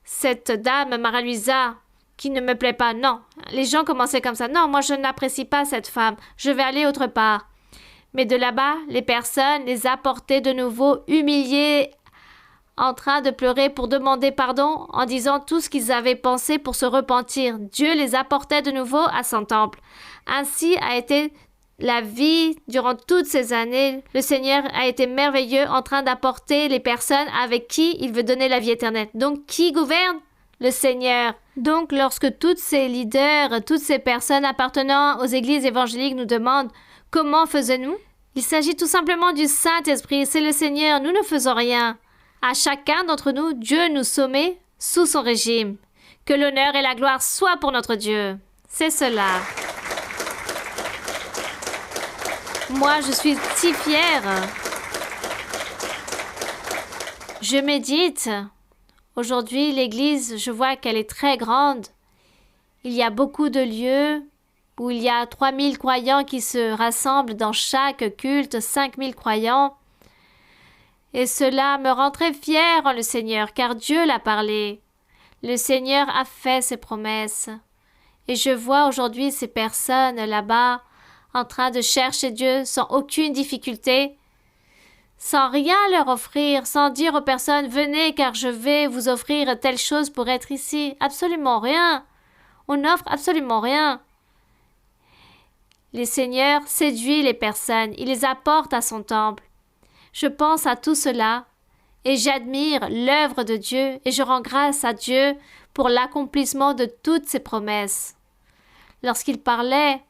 cette dame Maria-Luisa qui ne me plaît pas? Non, les gens commençaient comme ça. Non, moi je n'apprécie pas cette femme. Je vais aller autre part. Mais de là-bas, les personnes les apportaient de nouveau humiliées, en train de pleurer pour demander pardon, en disant tout ce qu'ils avaient pensé pour se repentir. Dieu les apportait de nouveau à son temple. Ainsi a été la vie durant toutes ces années. Le Seigneur a été merveilleux en train d'apporter les personnes avec qui il veut donner la vie éternelle. Donc, qui gouverne? Le Seigneur. Donc, lorsque tous ces leaders, toutes ces personnes appartenant aux églises évangéliques nous demandent comment faisons-nous? Il s'agit tout simplement du Saint-Esprit, c'est le Seigneur, nous ne faisons rien. À chacun d'entre nous, Dieu nous sommet sous son régime. Que l'honneur et la gloire soient pour notre Dieu. C'est cela. Moi, je suis si fière. Je médite. Aujourd'hui, l'Église, je vois qu'elle est très grande. Il y a beaucoup de lieux où il y a 3000 croyants qui se rassemblent dans chaque culte, 5000 croyants. Et cela me rend très fière en le Seigneur, car Dieu l'a parlé. Le Seigneur a fait ses promesses. Et je vois aujourd'hui ces personnes là-bas en train de chercher Dieu sans aucune difficulté, sans rien leur offrir, sans dire aux personnes « Venez car je vais vous offrir telle chose pour être ici ». Absolument rien. On n'offre absolument rien. Le Seigneur séduit les personnes, il les apporte à son temple. Je pense à tout cela et j'admire l'œuvre de Dieu et je rends grâce à Dieu pour l'accomplissement de toutes ses promesses. Lorsqu'il parlait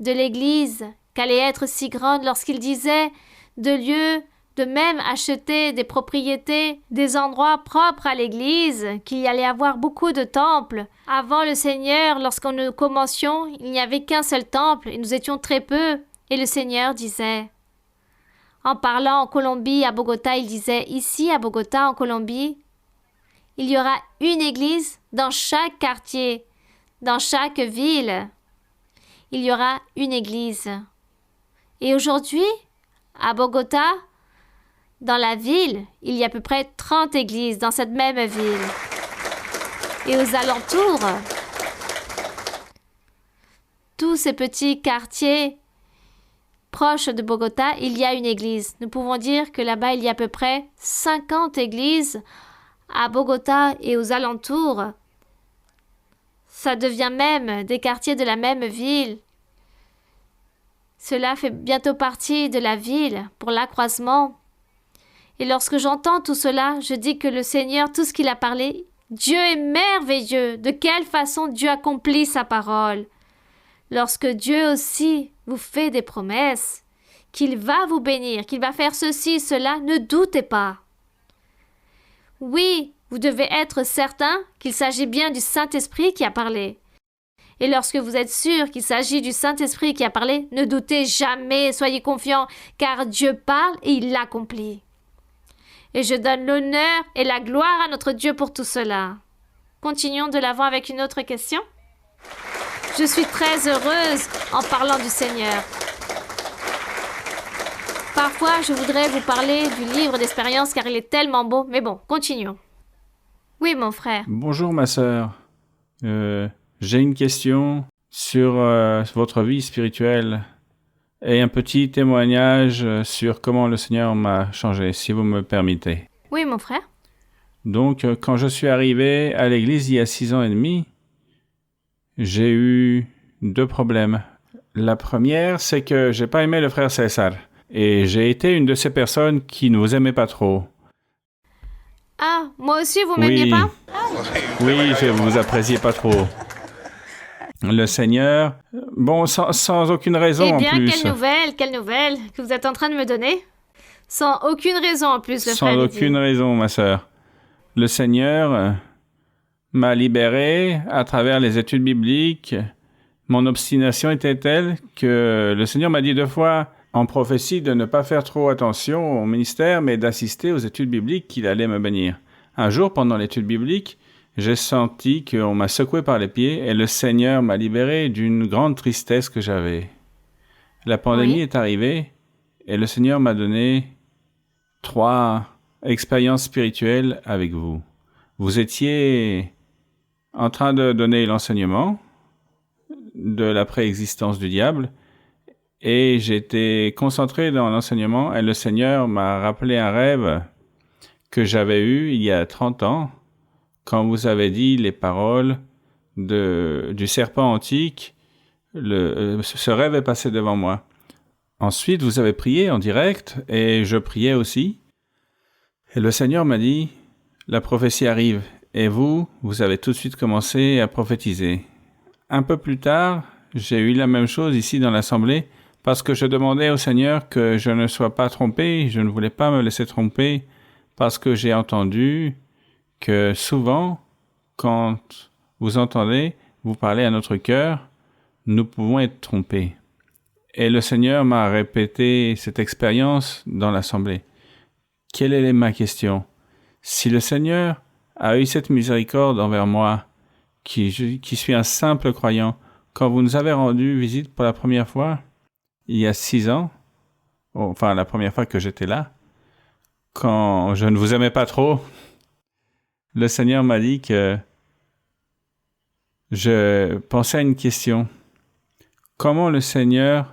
de l'Église, qu'elle allait être si grande, lorsqu'il disait de lieux, de même acheter des propriétés, des endroits propres à l'Église, qu'il y allait avoir beaucoup de temples. Avant le Seigneur, lorsqu'on nous commencions, il n'y avait qu'un seul temple et nous étions très peu. Et le Seigneur disait, en parlant en Colombie, à Bogota, il disait, ici à Bogota, en Colombie, il y aura une église dans chaque quartier, dans chaque ville. Il y aura une église. Et aujourd'hui, à Bogota, dans la ville, il y a à peu près 30 églises dans cette même ville. Et aux alentours, tous ces petits quartiers proches de Bogota, il y a une église. Nous pouvons dire que là-bas, il y a à peu près 50 églises à Bogota et aux alentours. Ça devient même des quartiers de la même ville. Cela fait bientôt partie de la ville pour l'accroissement. Et lorsque j'entends tout cela, je dis que le Seigneur, tout ce qu'il a parlé, Dieu est merveilleux. De quelle façon Dieu accomplit sa parole. Lorsque Dieu aussi vous fait des promesses, qu'il va vous bénir, qu'il va faire ceci, cela, ne doutez pas. Oui, vous devez être certain qu'il s'agit bien du Saint-Esprit qui a parlé. Et lorsque vous êtes sûr qu'il s'agit du Saint-Esprit qui a parlé, ne doutez jamais, soyez confiants, car Dieu parle et il l'accomplit. Et je donne l'honneur et la gloire à notre Dieu pour tout cela. Continuons de l'avant avec une autre question. Je suis très heureuse en parlant du Seigneur. Parfois, je voudrais vous parler du livre d'expérience car il est tellement beau. Mais bon, continuons. Oui, mon frère. Bonjour, ma sœur. J'ai une question sur votre vie spirituelle et un petit témoignage sur comment le Seigneur m'a changé, si vous me permettez. Oui, mon frère. Donc, quand je suis arrivé à l'église il y a 6 ans et demi, j'ai eu 2 problèmes. La première, c'est que j'ai pas aimé le frère César. Et j'ai été une de ces personnes qui ne vous aimait pas trop. Ah, moi aussi, vous m'aimiez pas? Oui, je vous appréciais pas trop. Le Seigneur, bon, sans aucune raison en plus. Eh bien, quelle nouvelle que vous êtes en train de me donner? Sans aucune raison en plus, le frère. Sans aucune raison, ma sœur. Le Seigneur m'a libéré à travers les études bibliques. Mon obstination était telle que le Seigneur m'a dit 2 fois en prophétie de ne pas faire trop attention au ministère, mais d'assister aux études bibliques qu'il allait me bénir. Un jour, pendant l'étude biblique, j'ai senti qu'on m'a secoué par les pieds et le Seigneur m'a libéré d'une grande tristesse que j'avais. La pandémie est arrivée et le Seigneur m'a donné 3 expériences spirituelles avec vous. Vous étiez en train de donner l'enseignement de la préexistence du diable et j'étais concentré dans l'enseignement et le Seigneur m'a rappelé un rêve que j'avais eu il y a 30 ans quand vous avez dit les paroles du serpent antique. Ce rêve est passé devant moi. Ensuite, vous avez prié en direct et je priais aussi. Et le Seigneur m'a dit, la prophétie arrive. Et vous avez tout de suite commencé à prophétiser. Un peu plus tard, j'ai eu la même chose ici dans l'Assemblée parce que je demandais au Seigneur que je ne sois pas trompé. Je ne voulais pas me laisser tromper parce que j'ai entendu que souvent, quand vous entendez, vous parlez à notre cœur, nous pouvons être trompés. Et le Seigneur m'a répété cette expérience dans l'Assemblée. Quelle est ma question? Si le Seigneur a eu cette miséricorde envers moi, qui suis un simple croyant, quand vous nous avez rendu visite pour la première fois, il y a 6 ans, enfin la première fois que j'étais là, quand je ne vous aimais pas trop, le Seigneur m'a dit que je pensais à une question. Comment le Seigneur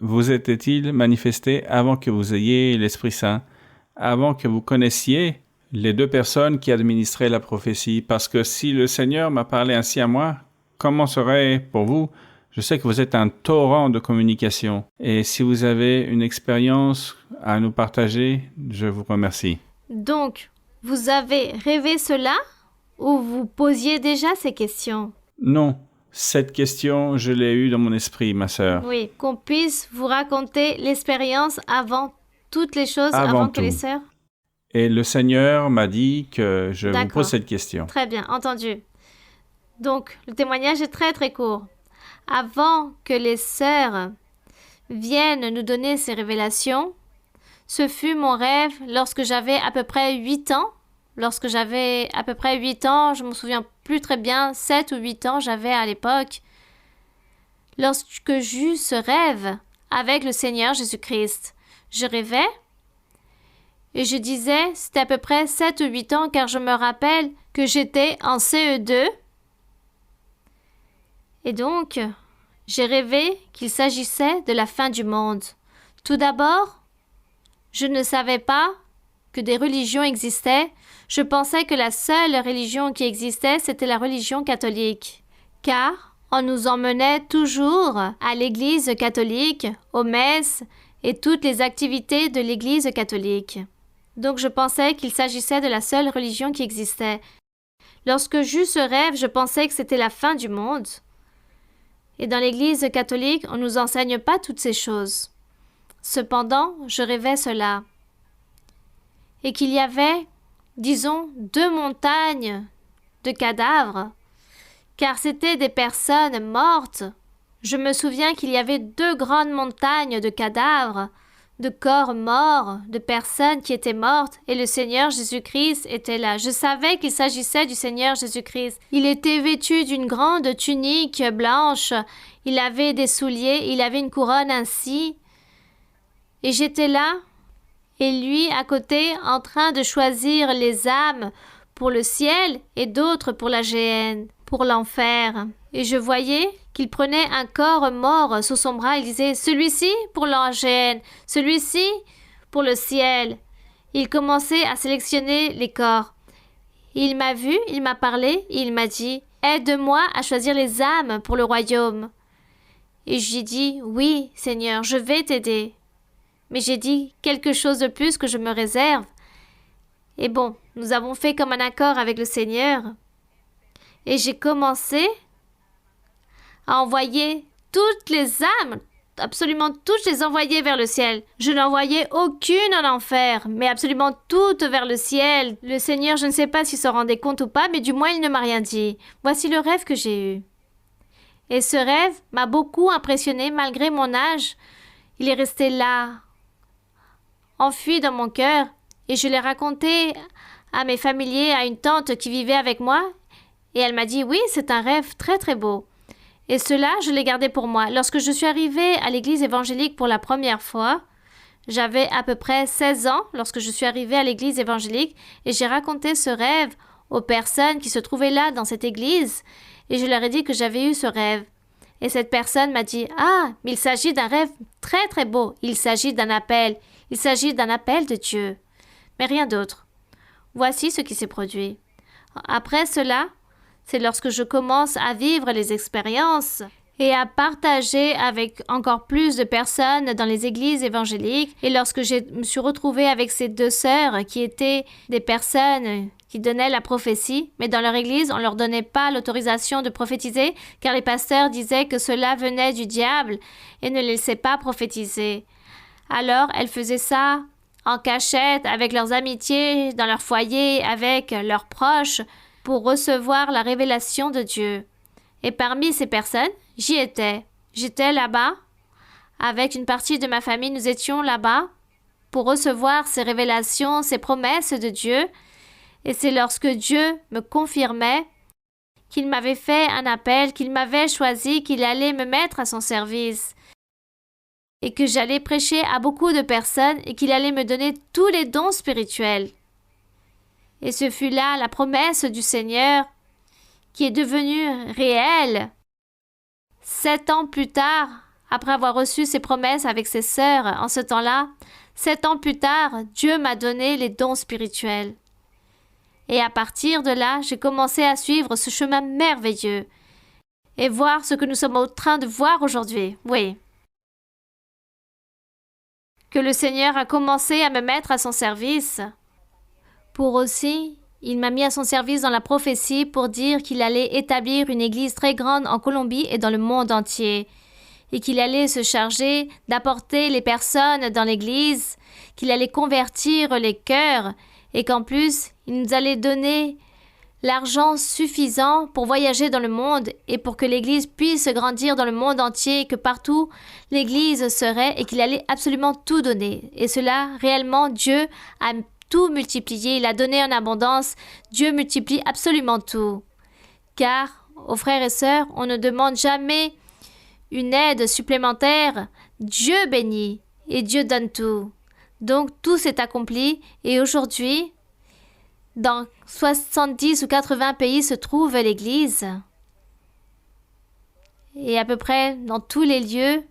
vous était-il manifesté avant que vous ayez l'Esprit Saint, avant que vous connaissiez les 2 personnes qui administraient la prophétie? Parce que si le Seigneur m'a parlé ainsi à moi, comment serait pour vous? Je sais que vous êtes un torrent de communication. Et si vous avez une expérience à nous partager, je vous remercie. Donc, vous avez rêvé cela ou vous posiez déjà ces questions? Non, cette question, je l'ai eue dans mon esprit, ma sœur. Oui, qu'on puisse vous raconter l'expérience avant toutes les choses, avant que les sœurs... Et le Seigneur m'a dit que je vous pose cette question. Très bien, entendu. Donc, le témoignage est très très court. Avant que les sœurs viennent nous donner ces révélations, ce fut mon rêve lorsque j'avais à peu près 8 ans. Lorsque j'avais à peu près 8 ans, je ne me souviens plus très bien, 7 ou 8 ans j'avais à l'époque. Lorsque j'eus ce rêve avec le Seigneur Jésus-Christ, je rêvais et je disais, c'était à peu près 7 ou 8 ans car je me rappelle que j'étais en CE2. Et donc, j'ai rêvé qu'il s'agissait de la fin du monde. Tout d'abord, je ne savais pas que des religions existaient. Je pensais que la seule religion qui existait, c'était la religion catholique. Car, On nous emmenait toujours à l'église catholique, aux messes et toutes les activités de l'église catholique. Donc je pensais qu'il s'agissait de la seule religion qui existait. Lorsque j'eus ce rêve, je pensais que c'était la fin du monde. Et dans l'église catholique, on ne nous enseigne pas toutes ces choses. Cependant, je rêvais cela. Et qu'il y avait, disons, 2 montagnes de cadavres, car c'étaient des personnes mortes. Je me souviens qu'il y avait 2 grandes montagnes de cadavres, de corps morts, de personnes qui étaient mortes, et le Seigneur Jésus-Christ était là. Je savais qu'il s'agissait du Seigneur Jésus-Christ. Il était vêtu d'une grande tunique blanche, il avait des souliers, il avait une couronne ainsi, et j'étais là, et lui à côté, en train de choisir les âmes pour le ciel et d'autres pour la géhenne, pour l'enfer. Et je voyais qu'il prenait un corps mort sous son bras, il disait « Celui-ci pour la géhenne, celui-ci pour le ciel ». Il commençait à sélectionner les corps. Il m'a vu, il m'a parlé, et il m'a dit « Aide-moi à choisir les âmes pour le royaume ». Et j'ai dit « Oui, Seigneur, je vais t'aider ». Mais j'ai dit quelque chose de plus que je me réserve. Et bon, nous avons fait comme un accord avec le Seigneur. Et j'ai commencé à envoyer toutes les âmes, absolument toutes, je les envoyais vers le ciel. Je n'envoyais aucune en enfer, mais absolument toutes vers le ciel. Le Seigneur, je ne sais pas s'il s'en rendait compte ou pas, mais du moins il ne m'a rien dit. Voici le rêve que j'ai eu. Et ce rêve m'a beaucoup impressionné malgré mon âge. Il est resté là, enfui dans mon cœur, et je l'ai raconté à mes familiers, à une tante qui vivait avec moi, et elle m'a dit « Oui, c'est un rêve très très beau ». Et cela, je l'ai gardé pour moi. Lorsque je suis arrivée à l'église évangélique pour la première fois, j'avais à peu près 16 ans lorsque je suis arrivée à l'église évangélique, et j'ai raconté ce rêve aux personnes qui se trouvaient là dans cette église, et je leur ai dit que j'avais eu ce rêve. Et cette personne m'a dit « Ah, mais il s'agit d'un rêve très très beau, il s'agit d'un appel de Dieu, mais rien d'autre. » Voici ce qui s'est produit. Après cela, c'est lorsque je commence à vivre les expériences et à partager avec encore plus de personnes dans les églises évangéliques. Et lorsque je me suis retrouvée avec ces 2 sœurs qui étaient des personnes qui donnaient la prophétie, mais dans leur église, on ne leur donnait pas l'autorisation de prophétiser, car les pasteurs disaient que cela venait du diable et ne les laissaient pas prophétiser. Alors, elles faisaient ça en cachette, avec leurs amitiés, dans leur foyer, avec leurs proches, pour recevoir la révélation de Dieu. Et parmi ces personnes, j'y étais. J'étais là-bas. Avec une partie de ma famille, nous étions là-bas pour recevoir ces révélations, ces promesses de Dieu. Et c'est lorsque Dieu me confirmait qu'il m'avait fait un appel, qu'il m'avait choisi, qu'il allait me mettre à son service et que j'allais prêcher à beaucoup de personnes et qu'il allait me donner tous les dons spirituels. Et ce fut là la promesse du Seigneur qui est devenue réelle. 7 ans plus tard, après avoir reçu ces promesses avec ses sœurs en ce temps-là, 7 ans plus tard, Dieu m'a donné les dons spirituels. Et à partir de là, j'ai commencé à suivre ce chemin merveilleux et voir ce que nous sommes en train de voir aujourd'hui. Oui. Que le Seigneur a commencé à me mettre à son service. Pour aussi, il m'a mis à son service dans la prophétie pour dire qu'il allait établir une église très grande en Colombie et dans le monde entier, et qu'il allait se charger d'apporter les personnes dans l'église, qu'il allait convertir les cœurs, et qu'en plus, il nous allait donner l'argent suffisant pour voyager dans le monde et pour que l'Église puisse grandir dans le monde entier, que partout l'Église serait et qu'il allait absolument tout donner. Et cela, réellement, Dieu a tout multiplié, il a donné en abondance. Dieu multiplie absolument tout. Car, aux frères et sœurs, on ne demande jamais une aide supplémentaire. Dieu bénit et Dieu donne tout. Donc, tout s'est accompli et aujourd'hui, dans 70 ou 80 pays se trouve l'Église. Et à peu près dans tous les lieux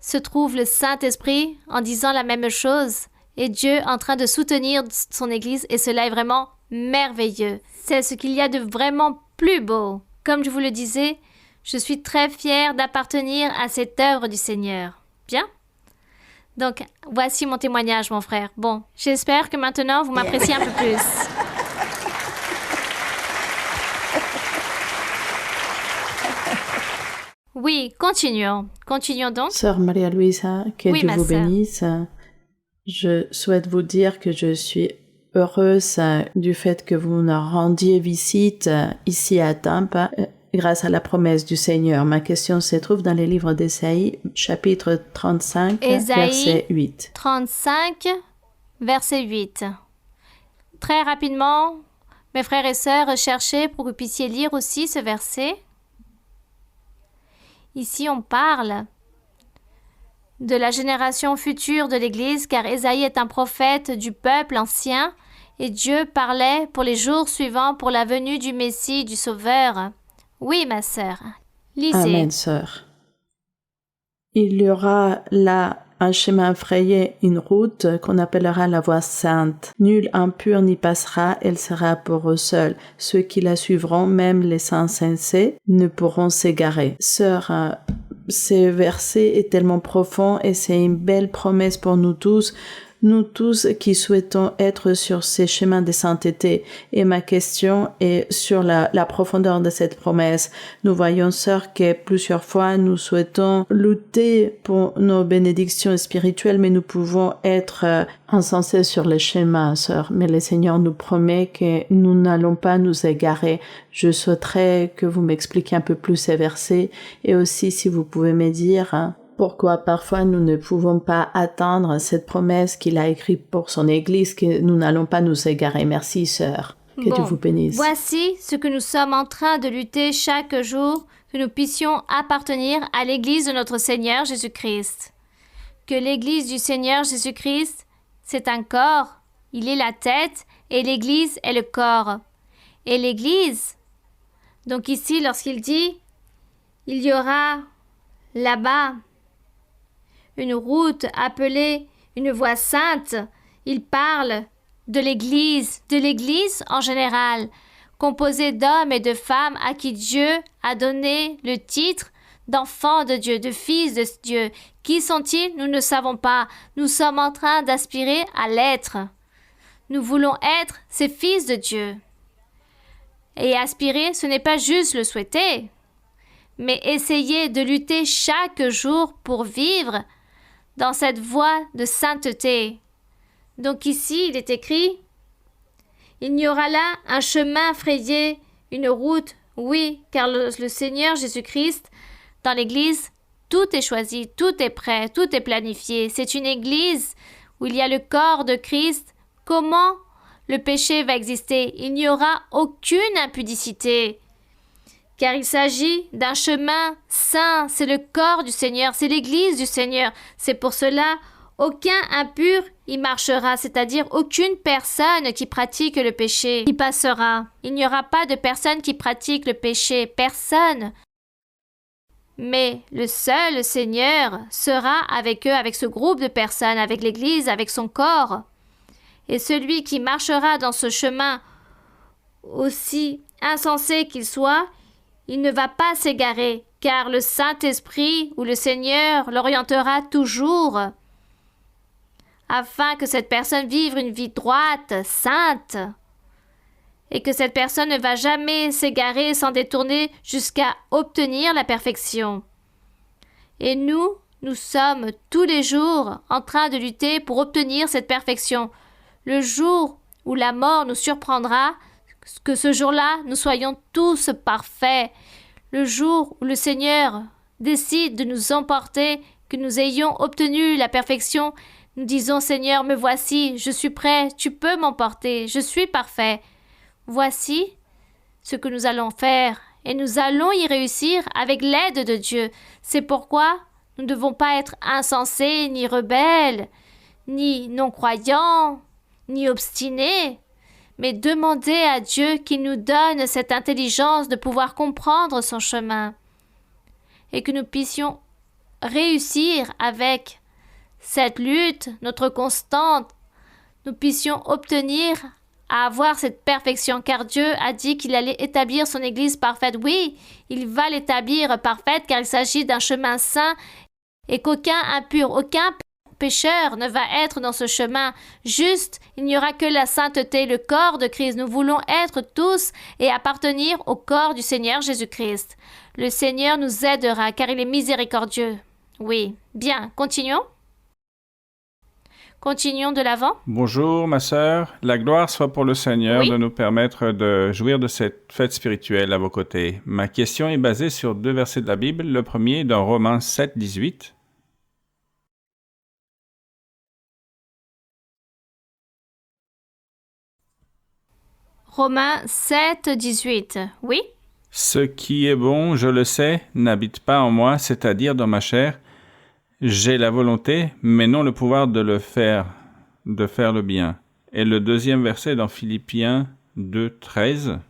se trouve le Saint-Esprit en disant la même chose. Et Dieu en train de soutenir son Église. Et cela est vraiment merveilleux. C'est ce qu'il y a de vraiment plus beau. Comme je vous le disais, Je suis très fière d'appartenir à cette œuvre du Seigneur. Bien? Donc, voici mon témoignage, mon frère. Bon, j'espère que maintenant, vous m'appréciez un peu plus. Oui, continuons. Continuons donc. Sœur Maria-Louisa, que Oui, Dieu ma vous sœur. bénisse. Je souhaite vous dire que je suis heureuse du fait que vous nous rendiez visite ici à Tampa grâce à la promesse du Seigneur. Ma question se trouve dans les livres d'Ésaïe, chapitre 35, Ésaïe verset 8. 35, verset 8. Très rapidement, mes frères et sœurs, recherchez pour que vous puissiez lire aussi ce verset. Ici, on parle de la génération future de l'Église, car Ésaïe est un prophète du peuple ancien, et Dieu parlait pour les jours suivants pour la venue du Messie, du Sauveur. Oui, ma sœur, lisez. Amen, sœur. Il y aura là un chemin frayé, une route qu'on appellera la voie sainte. Nul impur n'y passera, elle sera pour eux seuls. Ceux qui la suivront, même les insensés, ne pourront s'égarer. Sœur, ce verset est tellement profond et c'est une belle promesse pour nous tous qui souhaitons être sur ces chemins de sainteté. Et ma question est sur la profondeur de cette promesse. Nous voyons, sœur, que plusieurs fois nous souhaitons lutter pour nos bénédictions spirituelles, mais nous pouvons être insensés sur le chemin, sœur. Mais le Seigneur nous promet que nous n'allons pas nous égarer. Je souhaiterais que vous m'expliquiez un peu plus ces versets et aussi si vous pouvez me dire pourquoi parfois nous ne pouvons pas atteindre cette promesse qu'il a écrite pour son Église, que nous n'allons pas nous égarer. Merci, sœur. Que Dieu vous bénisse. Voici ce que nous sommes en train de lutter chaque jour, que nous puissions appartenir à l'Église de notre Seigneur Jésus-Christ. Que l'Église du Seigneur Jésus-Christ, c'est un corps, il est la tête, et l'Église est le corps. Et l'Église, donc ici, lorsqu'il dit, il y aura là-bas une route appelée une voie sainte, il parle de l'Église en général, composée d'hommes et de femmes à qui Dieu a donné le titre d'enfants de Dieu, de fils de Dieu. Qui sont-ils? Nous ne savons pas. Nous sommes en train d'aspirer à l'être. Nous voulons être ces fils de Dieu. Et aspirer, ce n'est pas juste le souhaiter, mais essayer de lutter chaque jour pour vivre dans cette voie de sainteté. Donc ici, il est écrit, il y aura là un chemin frayé, une route, oui, car le Seigneur Jésus-Christ, dans l'Église, tout est choisi, tout est prêt, tout est planifié. C'est une Église où il y a le corps de Christ. Comment le péché va exister? Il n'y aura aucune impudicité. Car il s'agit d'un chemin saint, c'est le corps du Seigneur, c'est l'Église du Seigneur. C'est pour cela, aucun impur y marchera, c'est-à-dire aucune personne qui pratique le péché y passera. Il n'y aura pas de personne qui pratique le péché, personne. Mais le seul Seigneur sera avec eux, avec ce groupe de personnes, avec l'Église, avec son corps. Et celui qui marchera dans ce chemin, aussi insensé qu'il soit, il ne va pas s'égarer, car le Saint-Esprit ou le Seigneur l'orientera toujours, afin que cette personne vive une vie droite, sainte, et que cette personne ne va jamais s'égarer, s'en détourner jusqu'à obtenir la perfection. Et nous sommes tous les jours en train de lutter pour obtenir cette perfection. Le jour où la mort nous surprendra, que ce jour-là, nous soyons tous parfaits. Le jour où le Seigneur décide de nous emporter, que nous ayons obtenu la perfection, nous disons, Seigneur, me voici, je suis prêt, tu peux m'emporter, je suis parfait. Voici ce que nous allons faire, et nous allons y réussir avec l'aide de Dieu. C'est pourquoi nous ne devons pas être insensés, ni rebelles, ni non-croyants, ni obstinés, mais demander à Dieu qu'il nous donne cette intelligence de pouvoir comprendre son chemin et que nous puissions réussir avec cette lutte, notre constante, nous puissions obtenir à avoir cette perfection, car Dieu a dit qu'il allait établir son Église parfaite. Oui, il va l'établir parfaite, car il s'agit d'un chemin saint et qu'aucun impur, aucun pécheur ne va être dans ce chemin juste. Il n'y aura que la sainteté, le corps de Christ. Nous voulons être tous et appartenir au corps du Seigneur Jésus-Christ. Le Seigneur nous aidera, car il est miséricordieux. Oui, bien, continuons. Continuons de l'avant. Bonjour ma sœur, la gloire soit pour le Seigneur Oui. de nous permettre de jouir de cette fête spirituelle à vos côtés. Ma question est basée sur 2 versets de la Bible, le premier dans Romains 7, 18. Romains 7, 18. Oui? Ce qui est bon, je le sais, n'habite pas en moi, c'est-à-dire dans ma chair. J'ai la volonté, mais non le pouvoir de faire le bien. Et le deuxième verset dans Philippiens 2, 13.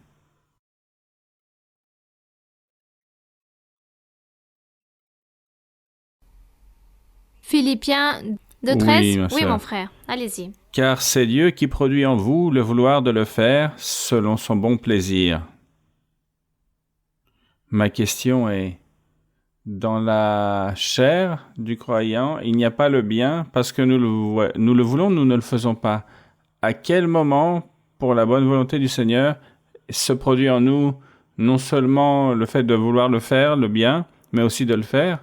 Philippiens 2, 13. ma Oui, sœur. mon frère. Allez-y. Car c'est Dieu qui produit en vous le vouloir de le faire selon son bon plaisir. Ma question est, dans la chair du croyant, il n'y a pas le bien parce que nous le voulons, nous ne le faisons pas. À quel moment, pour la bonne volonté du Seigneur, se produit en nous non seulement le fait de vouloir le faire, le bien, mais aussi de le faire?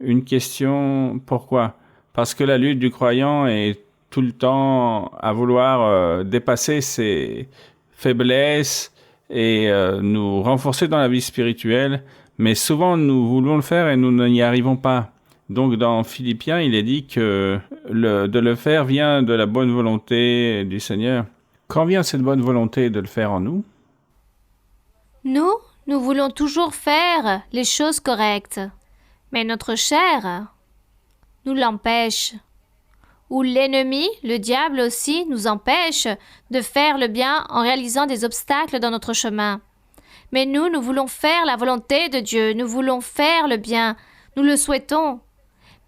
Une question, pourquoi? Parce que la lutte du croyant est tout le temps à vouloir dépasser ses faiblesses et nous renforcer dans la vie spirituelle, mais souvent nous voulons le faire et nous n'y arrivons pas. Donc dans Philippiens, il est dit que de le faire vient de la bonne volonté du Seigneur. Quand vient cette bonne volonté de le faire en nous? Nous voulons toujours faire les choses correctes, mais notre chair nous l'empêche. Ou l'ennemi, le diable aussi, nous empêche de faire le bien en réalisant des obstacles dans notre chemin. Mais nous voulons faire la volonté de Dieu, nous voulons faire le bien, nous le souhaitons.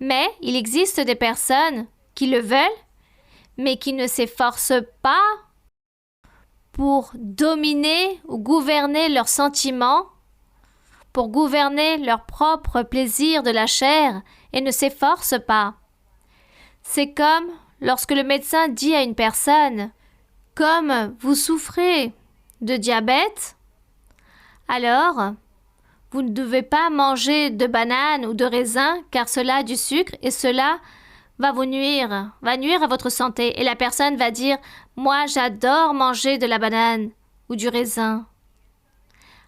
Mais il existe des personnes qui le veulent, mais qui ne s'efforcent pas pour dominer ou gouverner leurs sentiments, pour gouverner leur propre plaisir de la chair et ne s'efforcent pas. C'est comme lorsque le médecin dit à une personne « Comme vous souffrez de diabète, alors vous ne devez pas manger de bananes ou de raisins car cela a du sucre et cela va nuire à votre santé. » Et la personne va dire « Moi, j'adore manger de la banane ou du raisin. »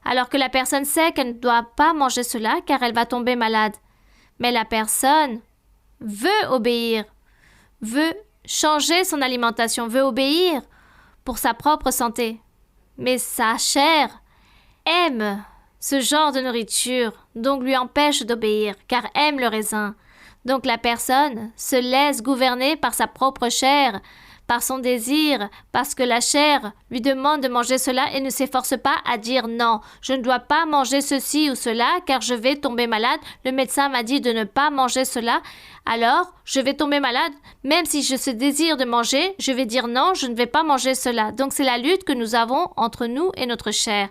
Alors que la personne sait qu'elle ne doit pas manger cela car elle va tomber malade. Mais la personne veut obéir, veut changer son alimentation, veut obéir pour sa propre santé. Mais sa chair aime ce genre de nourriture, donc lui empêche d'obéir, car aime le raisin. Donc la personne se laisse gouverner par sa propre chair, par son désir, parce que la chair lui demande de manger cela et ne s'efforce pas à dire non, je ne dois pas manger ceci ou cela car je vais tomber malade. Le médecin m'a dit de ne pas manger cela, alors je vais tomber malade. Même si je ce désir de manger, je vais dire non, je ne vais pas manger cela. Donc c'est la lutte que nous avons entre nous et notre chair.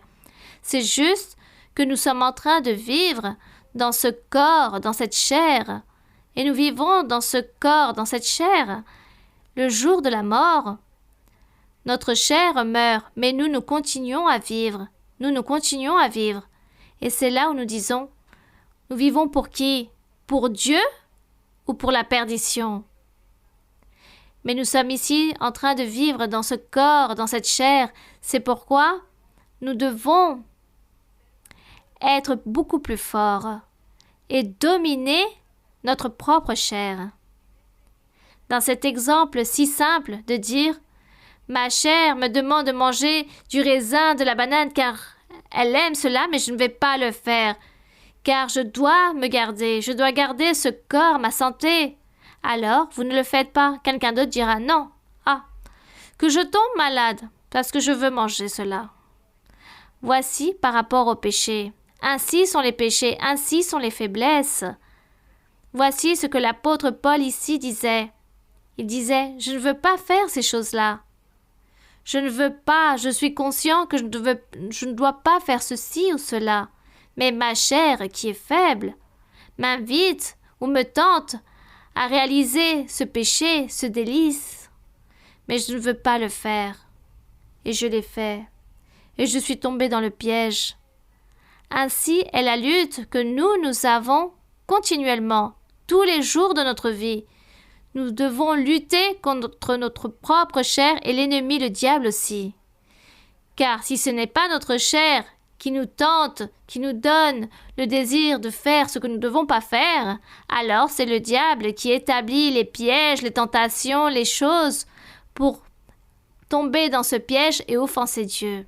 C'est juste que nous sommes en train de vivre dans ce corps, dans cette chair. Et nous vivons dans ce corps, dans cette chair. Le jour de la mort, notre chair meurt, mais nous continuons à vivre. Nous continuons à vivre. Et c'est là où nous disons, nous vivons pour qui? Pour Dieu ou pour la perdition? Mais nous sommes ici en train de vivre dans ce corps, dans cette chair. C'est pourquoi nous devons être beaucoup plus forts et dominer notre propre chair. Dans cet exemple si simple de dire « Ma chair me demande de manger du raisin, de la banane, car elle aime cela, mais je ne vais pas le faire, car je dois me garder, je dois garder ce corps, ma santé. » Alors, vous ne le faites pas. Quelqu'un d'autre dira « Non, que je tombe malade, parce que je veux manger cela. » Voici par rapport au péché. Ainsi sont les péchés, ainsi sont les faiblesses. Voici ce que l'apôtre Paul ici disait. Il disait « Je ne veux pas faire ces choses-là. Je ne veux pas, je suis conscient que je ne dois pas faire ceci ou cela. Mais ma chair, qui est faible, m'invite ou me tente à réaliser ce péché, ce délice. Mais je ne veux pas le faire. Et je l'ai fait. Et je suis tombée dans le piège. Ainsi est la lutte que nous avons continuellement, tous les jours de notre vie. Nous devons lutter contre notre propre chair et l'ennemi, le diable aussi. Car si ce n'est pas notre chair qui nous tente, qui nous donne le désir de faire ce que nous ne devons pas faire, alors c'est le diable qui établit les pièges, les tentations, les choses pour tomber dans ce piège et offenser Dieu.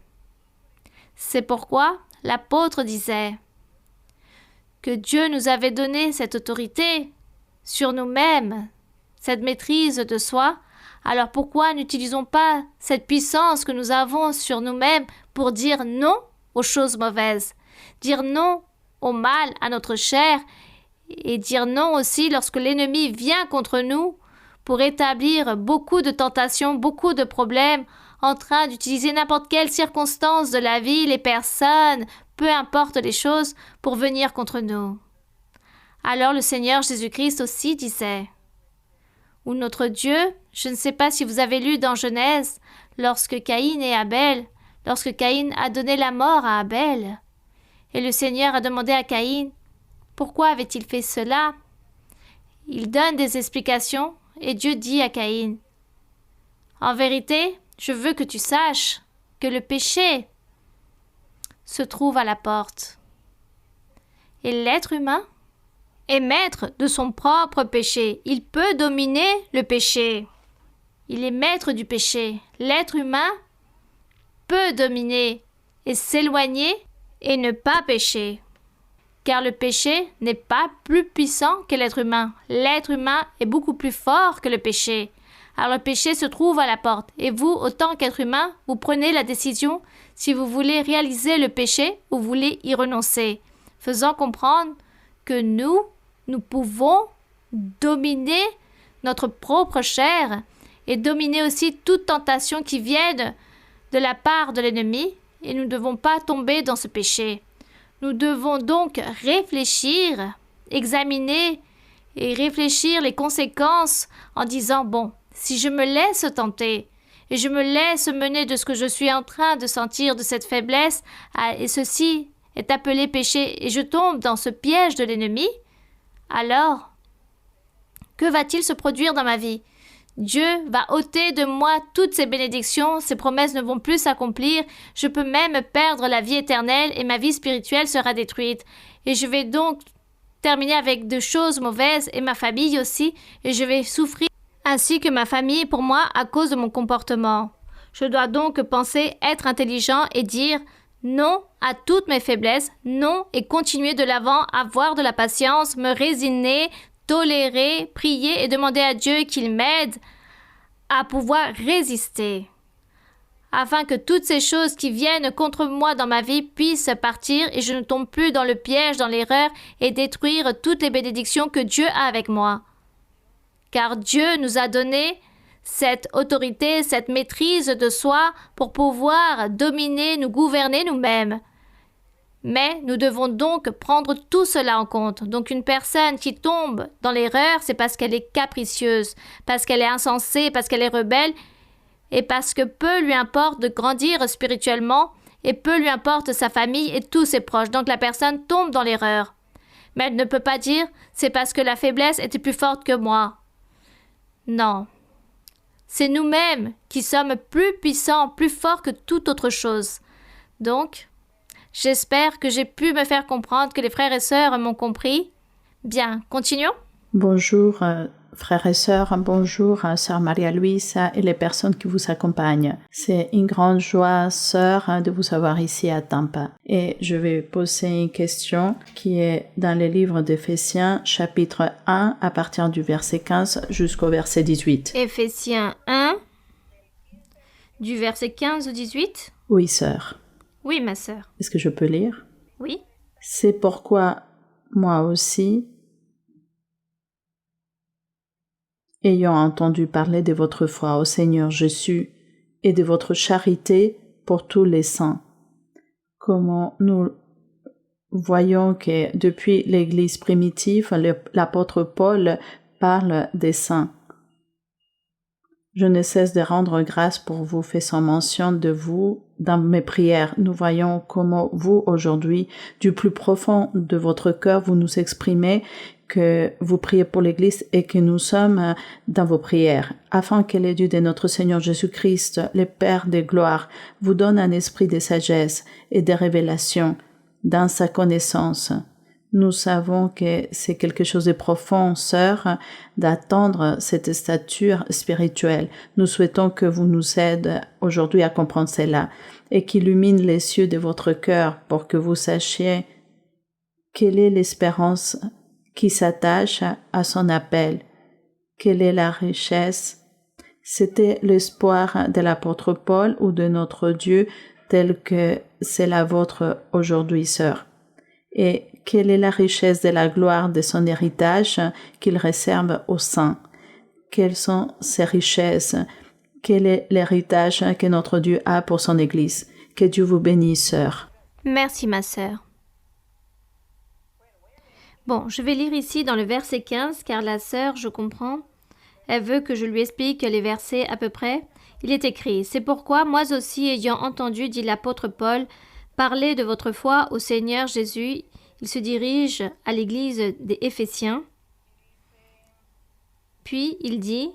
C'est pourquoi l'apôtre disait que Dieu nous avait donné cette autorité sur nous-mêmes, cette maîtrise de soi. Alors pourquoi n'utilisons pas cette puissance que nous avons sur nous-mêmes pour dire non aux choses mauvaises, dire non au mal, à notre chair, et dire non aussi lorsque l'ennemi vient contre nous pour établir beaucoup de tentations, beaucoup de problèmes, en train d'utiliser n'importe quelle circonstance de la vie, les personnes, peu importe les choses, pour venir contre nous. Alors le Seigneur Jésus-Christ aussi disait, ou notre Dieu, je ne sais pas si vous avez lu dans Genèse, lorsque Caïn a donné la mort à Abel, et le Seigneur a demandé à Caïn, pourquoi avait-il fait cela? Il donne des explications, et Dieu dit à Caïn, en vérité, je veux que tu saches que le péché se trouve à la porte. Et l'être humain est maître de son propre péché. Il peut dominer le péché. Il est maître du péché. L'être humain peut dominer et s'éloigner et ne pas pécher. Car le péché n'est pas plus puissant que l'être humain. L'être humain est beaucoup plus fort que le péché. Alors le péché se trouve à la porte. Et vous, autant qu'être humain, vous prenez la décision si vous voulez réaliser le péché ou vous voulez y renoncer, faisant comprendre que nous pouvons dominer notre propre chair et dominer aussi toute tentation qui vienne de la part de l'ennemi, et nous ne devons pas tomber dans ce péché. Nous devons donc réfléchir, examiner et réfléchir les conséquences en disant, bon, si je me laisse tenter et je me laisse mener de ce que je suis en train de sentir, de cette faiblesse, et ceci est appelé péché, et je tombe dans ce piège de l'ennemi, alors, que va-t-il se produire dans ma vie? Dieu va ôter de moi toutes ces bénédictions, ces promesses ne vont plus s'accomplir, je peux même perdre la vie éternelle et ma vie spirituelle sera détruite. Et je vais donc terminer avec de choses mauvaises et ma famille aussi, et je vais souffrir ainsi que ma famille pour moi à cause de mon comportement. Je dois donc penser être intelligent et dire non à toutes mes faiblesses, non et continuer de l'avant, avoir de la patience, me résigner, tolérer, prier et demander à Dieu qu'il m'aide à pouvoir résister, afin que toutes ces choses qui viennent contre moi dans ma vie puissent partir et je ne tombe plus dans le piège, dans l'erreur et détruire toutes les bénédictions que Dieu a avec moi. Car Dieu nous a donné cette autorité, cette maîtrise de soi pour pouvoir dominer, nous gouverner nous-mêmes. Mais nous devons donc prendre tout cela en compte. Donc une personne qui tombe dans l'erreur, c'est parce qu'elle est capricieuse, parce qu'elle est insensée, parce qu'elle est rebelle, et parce que peu lui importe de grandir spirituellement, et peu lui importe sa famille et tous ses proches. Donc la personne tombe dans l'erreur. Mais elle ne peut pas dire « c'est parce que la faiblesse était plus forte que moi ». Non. C'est nous-mêmes qui sommes plus puissants, plus forts que toute autre chose. Donc, j'espère que j'ai pu me faire comprendre, que les frères et sœurs m'ont compris. Bien, continuons. Bonjour, frères et sœurs, bonjour, sœur Maria-Louise et les personnes qui vous accompagnent. C'est une grande joie, sœur, de vous avoir ici à Tampa. Et je vais poser une question qui est dans le livre d'Éphésiens, chapitre 1, à partir du verset 15 jusqu'au verset 18. Éphésiens 1, du verset 15 au 18? Oui, sœur. Oui, ma sœur. Est-ce que je peux lire? Oui. C'est pourquoi, moi aussi, ayant entendu parler de votre foi au Seigneur Jésus et de votre charité pour tous les saints. Comment nous voyons que depuis l'Église primitive, l'apôtre Paul parle des saints. Je ne cesse de rendre grâce pour vous, faisant mention de vous dans mes prières. Nous voyons comment vous, aujourd'hui, du plus profond de votre cœur, vous nous exprimez que vous priez pour l'Église et que nous sommes dans vos prières, afin que le Dieu de notre Seigneur Jésus-Christ, le Père de gloire, vous donne un esprit de sagesse et de révélation dans sa connaissance. Nous savons que c'est quelque chose de profond, sœur, d'attendre cette stature spirituelle. Nous souhaitons que vous nous aidiez aujourd'hui à comprendre cela et qu'illumine les yeux de votre cœur pour que vous sachiez quelle est l'espérance qui s'attache à son appel, quelle est la richesse. C'était l'espoir de l'apôtre Paul ou de notre Dieu tel que c'est la vôtre aujourd'hui, sœur. Et quelle est la richesse de la gloire de son héritage qu'il réserve aux saints? Quelles sont ces richesses? Quel est l'héritage que notre Dieu a pour son Église? Que Dieu vous bénisse, sœur. Merci, ma sœur. Bon, je vais lire ici dans le verset 15, car la sœur, je comprends, elle veut que je lui explique les versets à peu près. Il est écrit, « C'est pourquoi, moi aussi, ayant entendu, dit l'apôtre Paul, parler de votre foi au Seigneur Jésus, il se dirige à l'église des Éphésiens. Puis il dit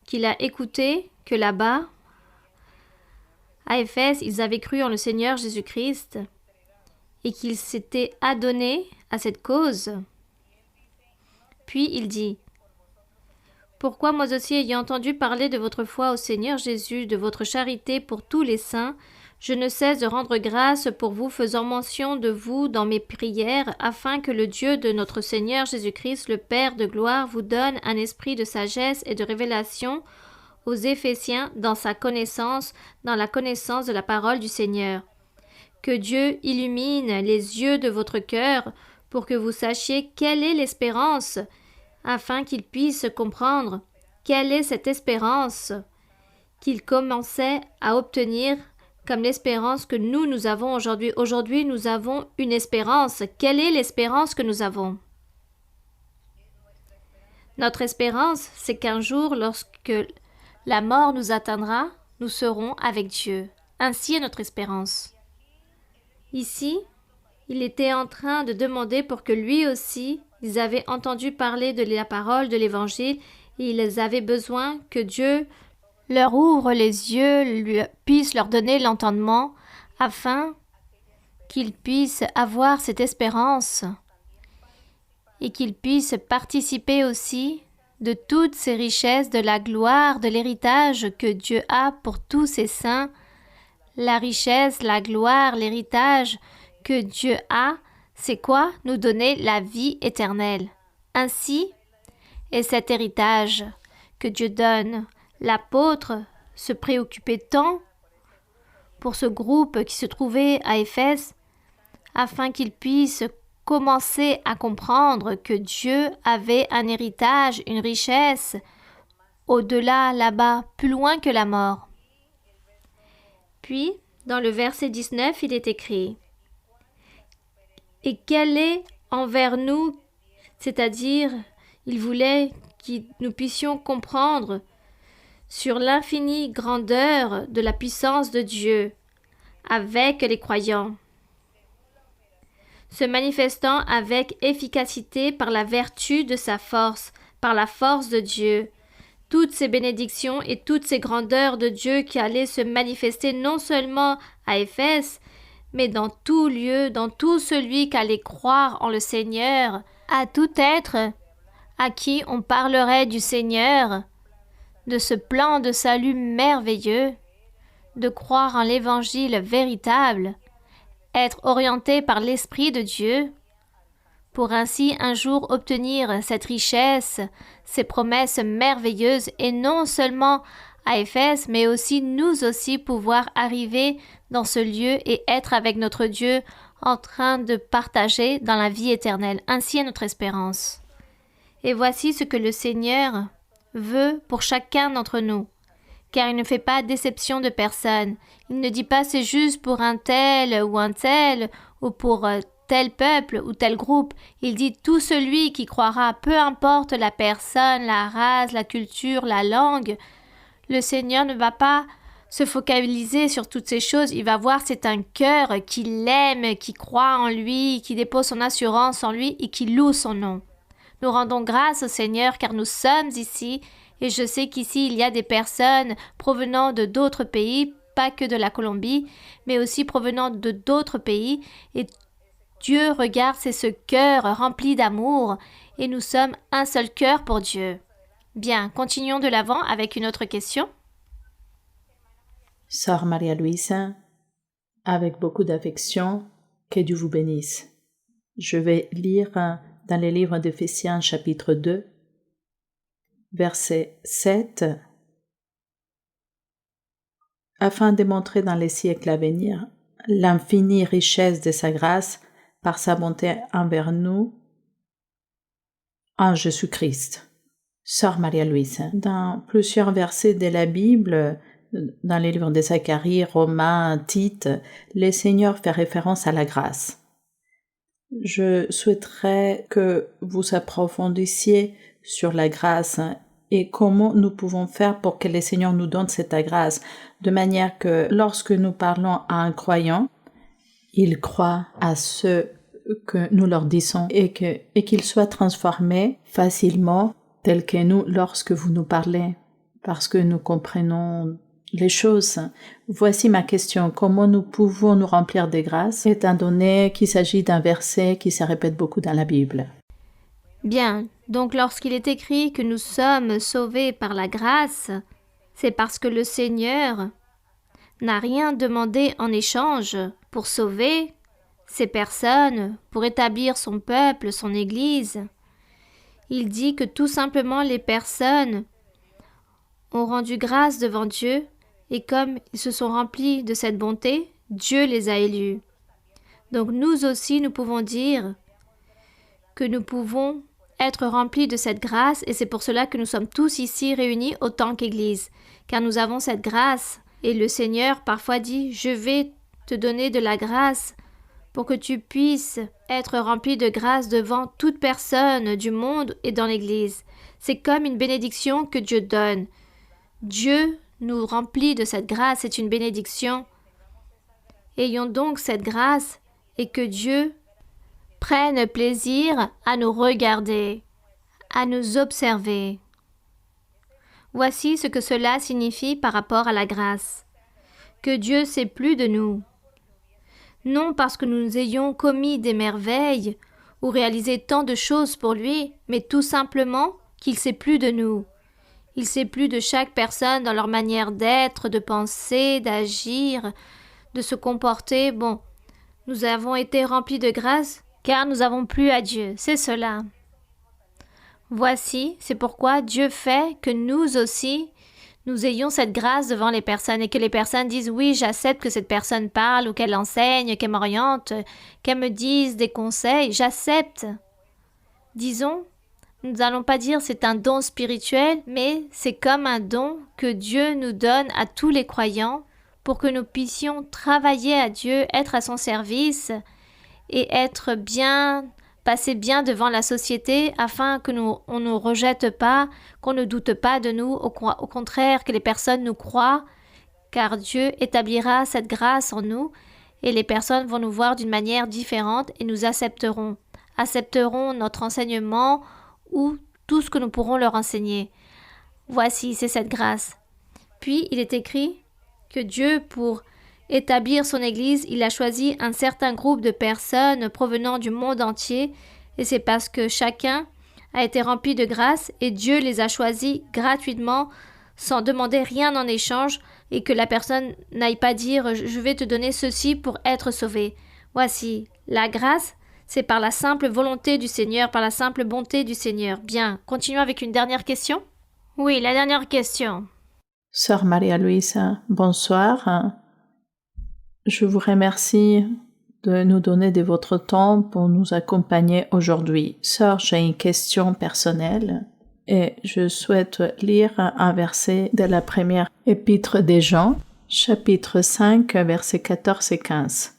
qu'il a écouté que là-bas, à Éphèse, ils avaient cru en le Seigneur Jésus-Christ et qu'ils s'étaient adonnés à cette cause. Puis il dit, « Pourquoi moi aussi ayant entendu parler de votre foi au Seigneur Jésus, de votre charité pour tous les saints, je ne cesse de rendre grâce pour vous, faisant mention de vous dans mes prières, afin que le Dieu de notre Seigneur Jésus-Christ, le Père de gloire, vous donne un esprit de sagesse et de révélation aux Éphésiens dans sa connaissance, dans la connaissance de la parole du Seigneur. Que Dieu illumine les yeux de votre cœur pour que vous sachiez quelle est l'espérance, afin qu'il puisse comprendre quelle est cette espérance qu'il commençait à obtenir comme l'espérance que nous avons aujourd'hui. Aujourd'hui, nous avons une espérance. Quelle est l'espérance que nous avons? Notre espérance, c'est qu'un jour, lorsque la mort nous atteindra, nous serons avec Dieu. Ainsi est notre espérance. Ici, il était en train de demander pour que lui aussi, ils avaient entendu parler de la parole de l'Évangile et ils avaient besoin que Dieu leur ouvre les yeux, puisse leur donner l'entendement, afin qu'ils puissent avoir cette espérance et qu'ils puissent participer aussi de toutes ces richesses, de la gloire, de l'héritage que Dieu a pour tous ses saints. La richesse, la gloire, l'héritage que Dieu a, c'est quoi? Nous donner la vie éternelle. Ainsi est cet héritage que Dieu donne. L'apôtre se préoccupait tant pour ce groupe qui se trouvait à Éphèse, afin qu'ils puissent commencer à comprendre que Dieu avait un héritage, une richesse, au-delà, là-bas, plus loin que la mort. Puis, dans le verset 19, il est écrit « Et quel est envers nous, c'est-à-dire, il voulait que nous puissions comprendre sur l'infinie grandeur de la puissance de Dieu avec les croyants, se manifestant avec efficacité par la vertu de sa force, par la force de Dieu. Toutes ces bénédictions et toutes ces grandeurs de Dieu qui allaient se manifester non seulement à Éphèse, mais dans tout lieu, dans tout celui qui allait croire en le Seigneur, à tout être à qui on parlerait du Seigneur, de ce plan de salut merveilleux, de croire en l'Évangile véritable, être orienté par l'Esprit de Dieu, pour ainsi un jour obtenir cette richesse, ces promesses merveilleuses, et non seulement à Éphèse, mais aussi nous aussi pouvoir arriver dans ce lieu et être avec notre Dieu en train de partager dans la vie éternelle. Ainsi est notre espérance. Et voici ce que le Seigneur veut pour chacun d'entre nous, car il ne fait pas d'exception de personne. Il ne dit pas c'est juste pour un tel ou pour tel peuple ou tel groupe. Il dit tout celui qui croira, peu importe la personne, la race, la culture, la langue. Le Seigneur ne va pas se focaliser sur toutes ces choses. Il va voir c'est un cœur qui l'aime, qui croit en lui, qui dépose son assurance en lui et qui loue son nom. Nous rendons grâce au Seigneur car nous sommes ici et je sais qu'ici il y a des personnes provenant de d'autres pays, pas que de la Colombie, mais aussi provenant de d'autres pays et Dieu regarde, c'est ce cœur rempli d'amour et nous sommes un seul cœur pour Dieu. Bien, continuons de l'avant avec une autre question. Sœur Maria Luisa, avec beaucoup d'affection, que Dieu vous bénisse. Je vais lire dans le livre d'Éphésiens chapitre 2, verset 7, afin de montrer dans les siècles à venir l'infinie richesse de sa grâce par sa bonté envers nous en Jésus-Christ. Sœur Maria Luisa, dans plusieurs versets de la Bible, dans les livres de Zacharie, Romains, Tite, le Seigneur fait référence à la grâce. Je souhaiterais que vous approfondissiez sur la grâce et comment nous pouvons faire pour que le Seigneur nous donne cette grâce, de manière que lorsque nous parlons à un croyant, il croit à ce que nous leur disons et qu'il soit transformé facilement tel que nous lorsque vous nous parlez, parce que nous comprenons les choses. Voici ma question. Comment nous pouvons nous remplir de grâce, étant donné qu'il s'agit d'un verset qui se répète beaucoup dans la Bible? Bien, donc lorsqu'il est écrit que nous sommes sauvés par la grâce, c'est parce que le Seigneur n'a rien demandé en échange pour sauver ces personnes, pour établir son peuple, son Église. Il dit que tout simplement les personnes ont rendu grâce devant Dieu et comme ils se sont remplis de cette bonté, Dieu les a élus. Donc nous aussi, nous pouvons dire que nous pouvons être remplis de cette grâce et c'est pour cela que nous sommes tous ici réunis autant qu'Église, car nous avons cette grâce et le Seigneur parfois dit « Je vais te donner de la grâce pour que tu puisses être rempli de grâce devant toute personne du monde et dans l'Église. » C'est comme une bénédiction que Dieu donne. Dieu nous remplit de cette grâce, c'est une bénédiction. Ayons donc cette grâce et que Dieu prenne plaisir à nous regarder, à nous observer. Voici ce que cela signifie par rapport à la grâce. Que Dieu sait plus de nous. Non parce que nous ayons commis des merveilles ou réalisé tant de choses pour lui, mais tout simplement qu'il sait plus de nous. Il sait plus de chaque personne dans leur manière d'être, de penser, d'agir, de se comporter. Bon, nous avons été remplis de grâce car nous avons plu à Dieu, c'est cela. Voici, c'est pourquoi Dieu fait que nous aussi, nous ayons cette grâce devant les personnes et que les personnes disent « Oui, j'accepte que cette personne parle ou qu'elle enseigne, qu'elle m'oriente, qu'elle me dise des conseils, j'accepte. » Disons, nous n'allons pas dire c'est un don spirituel, mais c'est comme un don que Dieu nous donne à tous les croyants pour que nous puissions travailler à Dieu, être à son service et être bien, passer bien devant la société afin que on ne rejette pas, qu'on ne doute pas de nous, au contraire que les personnes nous croient, car Dieu établira cette grâce en nous et les personnes vont nous voir d'une manière différente et nous accepteront notre enseignement ou tout ce que nous pourrons leur enseigner. Voici, c'est cette grâce. Puis il est écrit que Dieu, pour établir son Église, il a choisi un certain groupe de personnes provenant du monde entier et c'est parce que chacun a été rempli de grâce et Dieu les a choisis gratuitement sans demander rien en échange et que la personne n'aille pas dire « je vais te donner ceci pour être sauvé ». Voici, la grâce, c'est par la simple volonté du Seigneur, par la simple bonté du Seigneur. Bien, continuons avec une dernière question. Oui, la dernière question. Sœur Maria Luisa, bonsoir. Je vous remercie de nous donner de votre temps pour nous accompagner aujourd'hui. Sœur, j'ai une question personnelle Et je souhaite lire un verset de la première épître des Jean, chapitre 5, versets 14 et 15.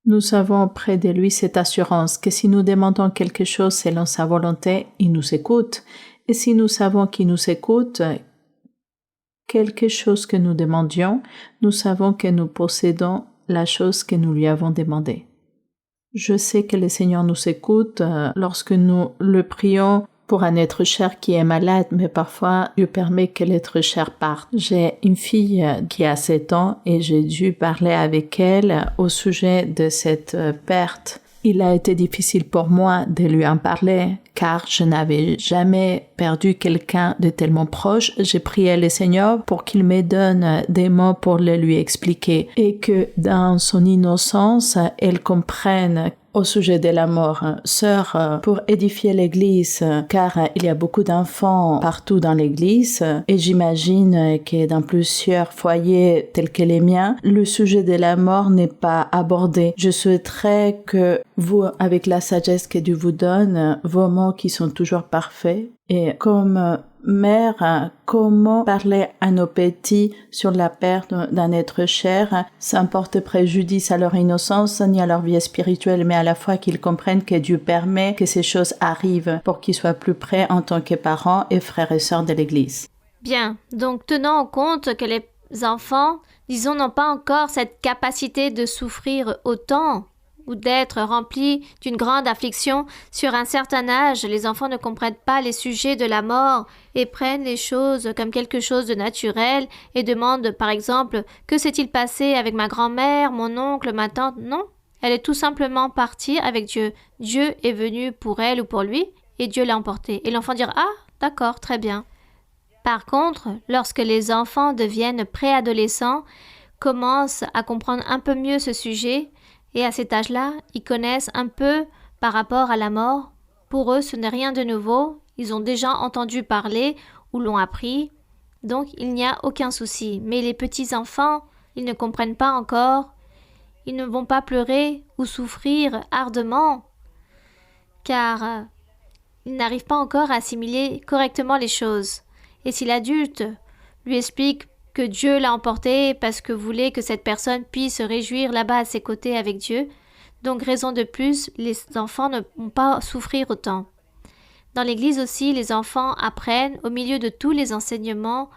Nous avons près de lui cette assurance que si nous demandons quelque chose selon sa volonté, il nous écoute. Et si nous savons qu'il nous écoute, quelque chose que nous demandions, nous savons que nous possédons la chose que nous lui avons demandée. Je sais que le Seigneur nous écoute lorsque nous le prions pour un être cher qui est malade, mais parfois Dieu permet que l'être cher parte. J'ai une fille qui a 7 ans et j'ai dû parler avec elle au sujet de cette perte. Il a été difficile pour moi de lui en parler car je n'avais jamais perdu quelqu'un de tellement proche. J'ai prié le Seigneur pour qu'il me donne des mots pour le lui expliquer et que dans son innocence, elle comprenne au sujet de la mort. Sœur, pour édifier l'église, car il y a beaucoup d'enfants partout dans l'église et j'imagine que dans plusieurs foyers tels que les miens, le sujet de la mort n'est pas abordé. Je souhaiterais que vous, avec la sagesse que Dieu vous donne, vos mots qui sont toujours parfaits, et comme mère, comment parler à nos petits sur la perte d'un être cher sans porter préjudice à leur innocence ni à leur vie spirituelle, mais à la fois qu'ils comprennent que Dieu permet que ces choses arrivent pour qu'ils soient plus près en tant que parents et frères et sœurs de l'Église. Bien, donc tenant en compte que les enfants, disons, n'ont pas encore cette capacité de souffrir autant ou d'être remplis d'une grande affliction, sur un certain âge, les enfants ne comprennent pas les sujets de la mort et prennent les choses comme quelque chose de naturel et demandent par exemple « Que s'est-il passé avec ma grand-mère, mon oncle, ma tante ?» Non, elle est tout simplement partie avec Dieu. Dieu est venu pour elle ou pour lui et Dieu l'a emporté. Et l'enfant dira « Ah, d'accord, très bien ». Par contre, lorsque les enfants deviennent préadolescents, commencent à comprendre un peu mieux ce sujet, et à cet âge-là, ils connaissent un peu par rapport à la mort. Pour eux, ce n'est rien de nouveau. Ils ont déjà entendu parler ou l'ont appris. Donc, il n'y a aucun souci. Mais les petits-enfants, ils ne comprennent pas encore. Ils ne vont pas pleurer ou souffrir ardemment, car ils n'arrivent pas encore à assimiler correctement les choses. Et si l'adulte lui explique que Dieu l'a emporté parce que voulait que cette personne puisse se réjouir là-bas à ses côtés avec Dieu. Donc, raison de plus, les enfants ne vont pas souffrir autant. Dans l'Église aussi, les enfants apprennent, au milieu de tous les enseignements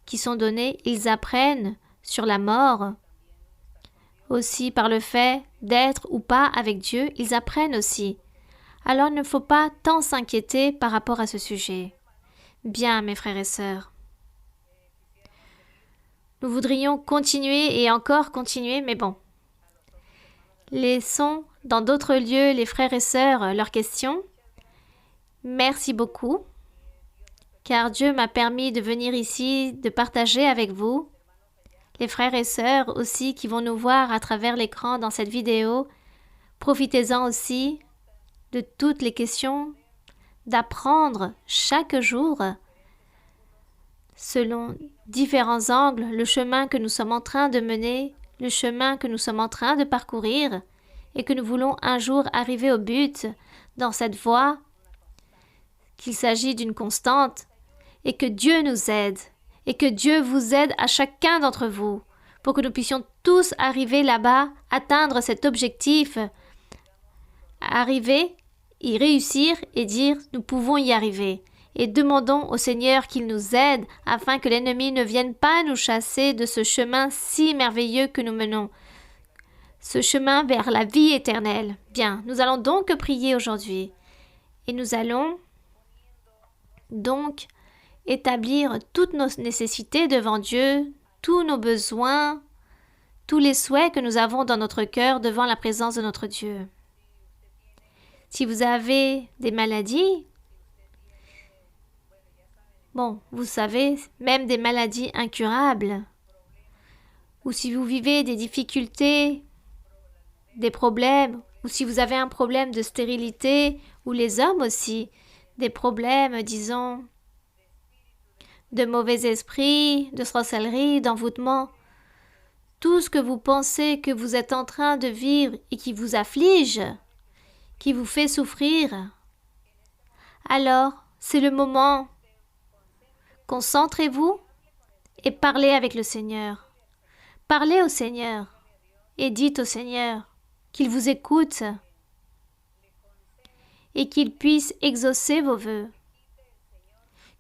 qui sont donnés, ils apprennent sur la mort. Aussi, par le fait d'être ou pas avec Dieu, ils apprennent aussi. Alors, il ne faut pas tant s'inquiéter par rapport à ce sujet. Bien, mes frères et sœurs. Nous voudrions continuer et encore continuer, mais bon. Laissons dans d'autres lieux les frères et sœurs leurs questions. Merci beaucoup, car Dieu m'a permis de venir ici, de partager avec vous. Les frères et sœurs aussi qui vont nous voir à travers l'écran dans cette vidéo, profitez-en aussi de toutes les questions, d'apprendre chaque jour selon différents angles, le chemin que nous sommes en train de mener, le chemin que nous sommes en train de parcourir et que nous voulons un jour arriver au but dans cette voie, qu'il s'agit d'une constante et que Dieu nous aide et que Dieu vous aide à chacun d'entre vous pour que nous puissions tous arriver là-bas, atteindre cet objectif, arriver, y réussir et dire « nous pouvons y arriver ». Et demandons au Seigneur qu'il nous aide afin que l'ennemi ne vienne pas nous chasser de ce chemin si merveilleux que nous menons, ce chemin vers la vie éternelle. Bien, nous allons donc prier aujourd'hui et nous allons donc établir toutes nos nécessités devant Dieu, tous nos besoins, tous les souhaits que nous avons dans notre cœur devant la présence de notre Dieu. Si vous avez des maladies, bon, vous savez, même des maladies incurables, ou si vous vivez des difficultés, des problèmes, ou si vous avez un problème de stérilité, ou les hommes aussi, des problèmes, disons, de mauvais esprits, de sorcellerie, d'envoûtement, tout ce que vous pensez que vous êtes en train de vivre et qui vous afflige, qui vous fait souffrir, alors c'est le moment Concentrez-vous et parlez avec le Seigneur. Parlez au Seigneur et dites au Seigneur qu'il vous écoute et qu'il puisse exaucer vos vœux.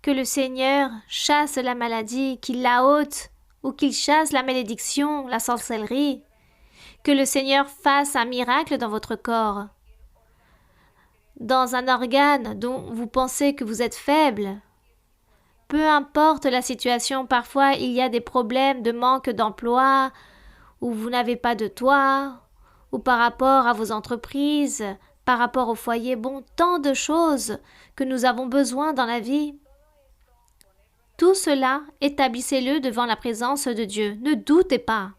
Que le Seigneur chasse la maladie, qu'il la ôte, ou qu'il chasse la malédiction, la sorcellerie. Que le Seigneur fasse un miracle dans votre corps, dans un organe dont vous pensez que vous êtes faible. Peu importe la situation, parfois il y a des problèmes de manque d'emploi, ou vous n'avez pas de toit, ou par rapport à vos entreprises, par rapport au foyer, bon, tant de choses que nous avons besoin dans la vie. Tout cela, établissez-le devant la présence de Dieu. Ne doutez pas,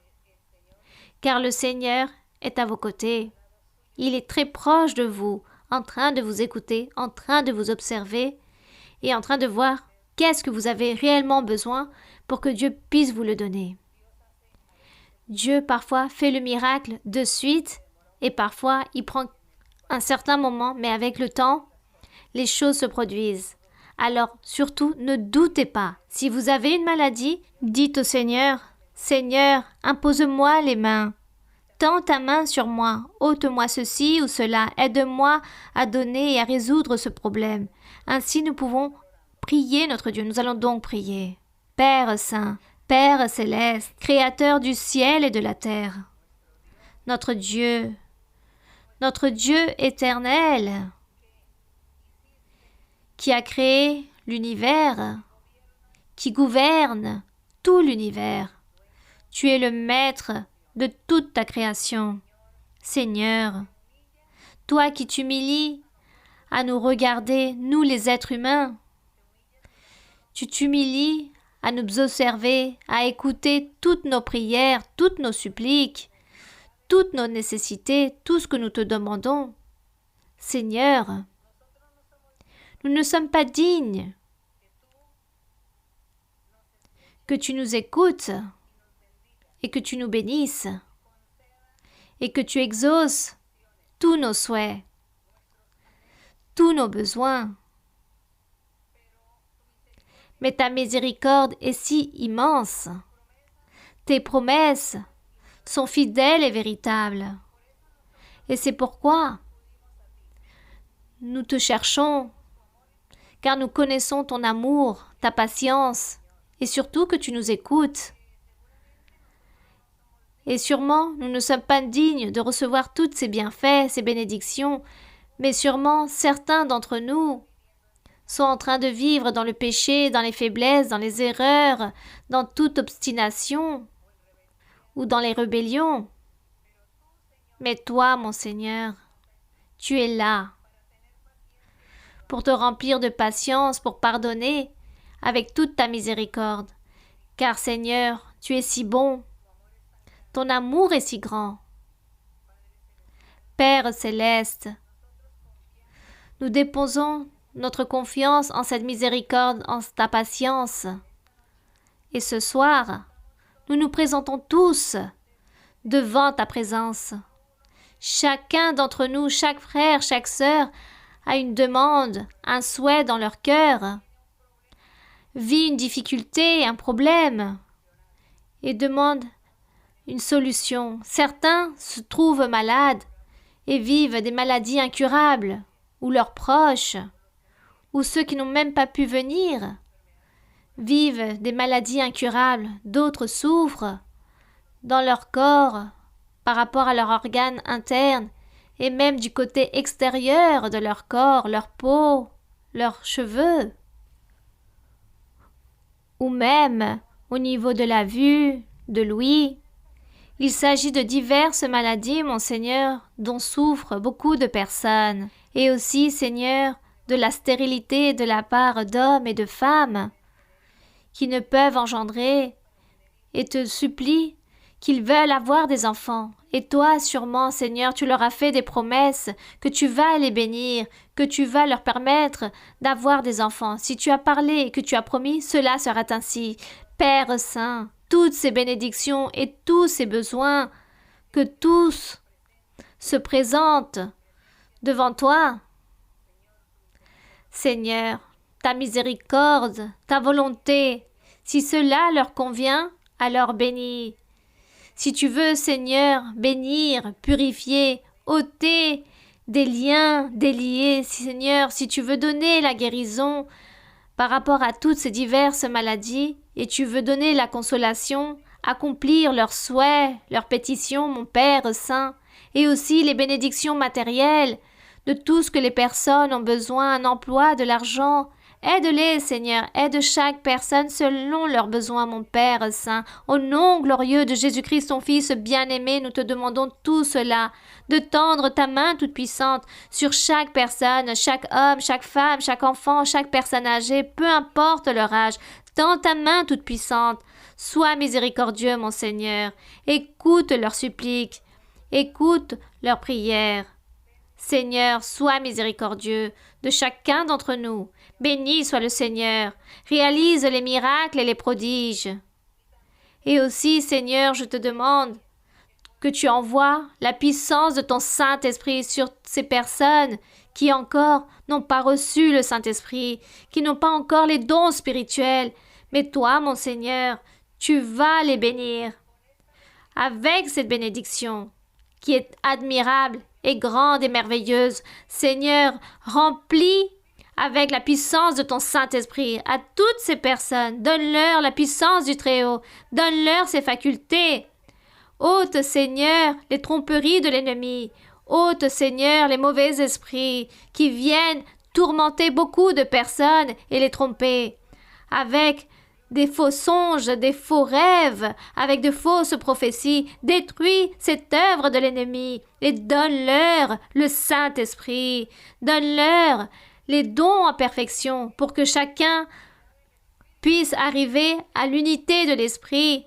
car le Seigneur est à vos côtés. Il est très proche de vous, en train de vous écouter, en train de vous observer et en train de voir qu'est-ce que vous avez réellement besoin pour que Dieu puisse vous le donner. Dieu parfois fait le miracle de suite et parfois il prend un certain moment, mais avec le temps, les choses se produisent. Alors, surtout, ne doutez pas. Si vous avez une maladie, dites au Seigneur, « Seigneur, impose-moi les mains. Tends ta main sur moi, ôte-moi ceci ou cela, aide-moi à donner et à résoudre ce problème. » Ainsi, nous pouvons prier notre Dieu. Nous allons donc prier. Père Saint, Père Céleste, Créateur du ciel et de la terre, notre Dieu éternel, qui a créé l'univers, qui gouverne tout l'univers. Tu es le maître de toute ta création. Seigneur, toi qui t'humilies à nous regarder, nous les êtres humains, tu t'humilies à nous observer, à écouter toutes nos prières, toutes nos suppliques, toutes nos nécessités, tout ce que nous te demandons. Seigneur, nous ne sommes pas dignes que tu nous écoutes et que tu nous bénisses et que tu exauces tous nos souhaits, tous nos besoins. Mais ta miséricorde est si immense. Tes promesses sont fidèles et véritables. Et c'est pourquoi nous te cherchons, car nous connaissons ton amour, ta patience, et surtout que tu nous écoutes. Et sûrement, nous ne sommes pas dignes de recevoir tous ces bienfaits, ces bénédictions, mais sûrement certains d'entre nous sont en train de vivre dans le péché, dans les faiblesses, dans les erreurs, dans toute obstination ou dans les rébellions. Mais toi, mon Seigneur, tu es là pour te remplir de patience, pour pardonner avec toute ta miséricorde. Car Seigneur, tu es si bon, ton amour est si grand. Père céleste, nous déposons notre confiance en cette miséricorde, en ta patience. Et ce soir, nous nous présentons tous devant ta présence. Chacun d'entre nous, chaque frère, chaque sœur, a une demande, un souhait dans leur cœur, vit une difficulté, un problème, et demande une solution. Certains se trouvent malades et vivent des maladies incurables, ou leurs proches, ou ceux qui n'ont même pas pu venir, vivent des maladies incurables. D'autres souffrent dans leur corps par rapport à leur organe interne et même du côté extérieur de leur corps, leur peau, leurs cheveux, ou même au niveau de la vue, de l'ouïe. Il s'agit de diverses maladies, mon Seigneur, dont souffrent beaucoup de personnes, et aussi, Seigneur, de la stérilité de la part d'hommes et de femmes qui ne peuvent engendrer et te supplient qu'ils veulent avoir des enfants. Et toi, sûrement, Seigneur, tu leur as fait des promesses que tu vas les bénir, que tu vas leur permettre d'avoir des enfants. Si tu as parlé et que tu as promis, cela sera ainsi. Père Saint, toutes ces bénédictions et tous ces besoins, que tous se présentent devant toi. Seigneur, ta miséricorde, ta volonté. Si cela leur convient, alors bénis. Si tu veux, Seigneur, bénir, purifier, ôter des liens, délier, Seigneur, si tu veux donner la guérison par rapport à toutes ces diverses maladies, et tu veux donner la consolation, accomplir leurs souhaits, leurs pétitions, mon Père saint, et aussi les bénédictions matérielles, de tout ce que les personnes ont besoin, un emploi, de l'argent. Aide-les, Seigneur, aide chaque personne selon leurs besoins, mon Père saint. Au nom glorieux de Jésus-Christ, ton Fils bien-aimé, nous te demandons tout cela, de tendre ta main toute-puissante sur chaque personne, chaque homme, chaque femme, chaque enfant, chaque personne âgée, peu importe leur âge. Tends ta main toute-puissante. Sois miséricordieux, mon Seigneur. Écoute leurs suppliques. Écoute leurs prières. Seigneur, sois miséricordieux de chacun d'entre nous. Béni soit le Seigneur. Réalise les miracles et les prodiges. Et aussi, Seigneur, je te demande que tu envoies la puissance de ton Saint-Esprit sur ces personnes qui encore n'ont pas reçu le Saint-Esprit, qui n'ont pas encore les dons spirituels. Mais toi, mon Seigneur, tu vas les bénir avec cette bénédiction qui est admirable et grande et merveilleuse. Seigneur, remplis avec la puissance de ton Saint-Esprit à toutes ces personnes. Donne-leur la puissance du Très-Haut. Donne-leur ses facultés. Ôte, Seigneur, les tromperies de l'ennemi. Ôte, Seigneur, les mauvais esprits qui viennent tourmenter beaucoup de personnes et les tromper avec des faux songes, des faux rêves, avec de fausses prophéties. Détruis cette œuvre de l'ennemi et donne-leur le Saint-Esprit. Donne-leur les dons en perfection pour que chacun puisse arriver à l'unité de l'Esprit,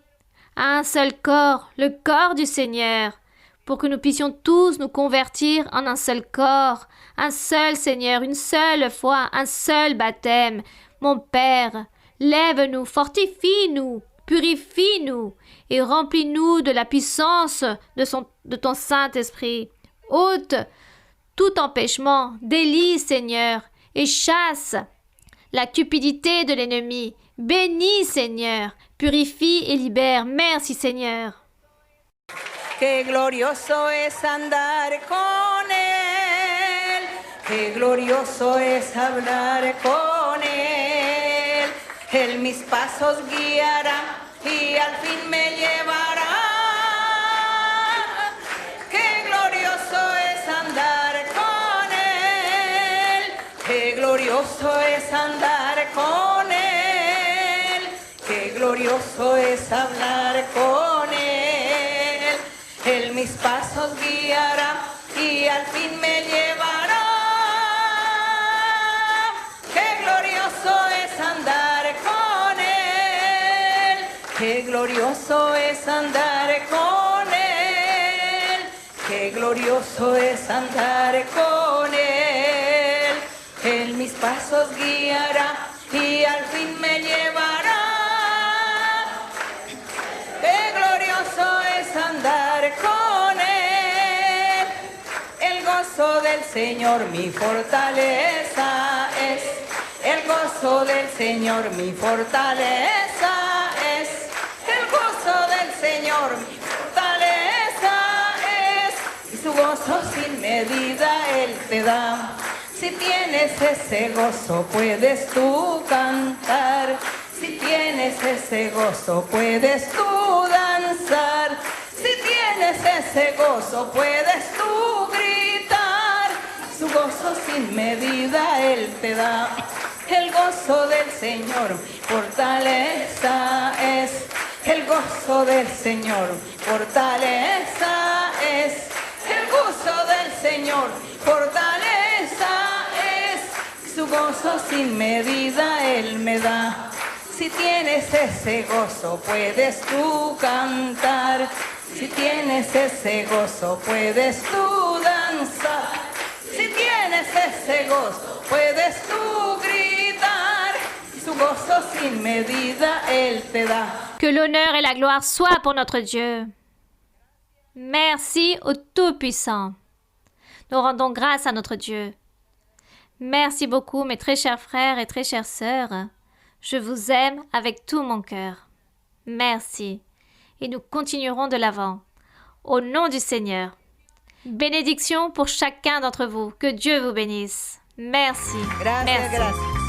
à un seul corps, le corps du Seigneur, pour que nous puissions tous nous convertir en un seul corps, un seul Seigneur, une seule foi, un seul baptême. Mon Père, lève-nous, fortifie-nous, purifie-nous et remplis-nous de la puissance de ton Saint-Esprit. Ôte tout empêchement, délie, Seigneur, et chasse la cupidité de l'ennemi. Bénis, Seigneur, purifie et libère. Merci, Seigneur. Qué glorioso es andar con Él, qué glorioso es hablar con Él. Él mis pasos guiará y al fin me llevará. Qué glorioso es andar con Él, qué glorioso es andar con Él, qué glorioso es hablar con Él. Él mis pasos guiará y al fin me llevará. Qué glorioso es andar con Él, qué glorioso es andar con Él, qué glorioso es andar con Él. Él mis pasos guiará y al fin me llevará. Qué glorioso es andar con Él. El gozo del Señor mi fortaleza es. El gozo del Señor mi fortaleza es. El gozo del Señor mi fortaleza es. Y su gozo sin medida Él te da. Si tienes ese gozo puedes tú cantar. Si tienes ese gozo puedes tú danzar. Si tienes ese gozo puedes tú gritar. Su gozo sin medida Él te da. El gozo del Señor fortaleza es. El gozo del Señor fortaleza es. El gozo del Señor fortaleza es. Su gozo sin medida Él me da. Si tienes ese gozo puedes tú cantar. Si tienes ese gozo puedes tú danzar. Si tienes ese gozo puedes tú gritar. Su gozo sin medida Él te da. Que l'honneur et la gloire soient pour notre Dieu. Merci au Tout-Puissant. Nous rendons grâce à notre Dieu. Merci beaucoup, mes très chers frères et très chères sœurs. Je vous aime avec tout mon cœur. Merci. Et nous continuerons de l'avant. Au nom du Seigneur. Bénédiction pour chacun d'entre vous. Que Dieu vous bénisse. Merci. Gracias, Merci. gracias.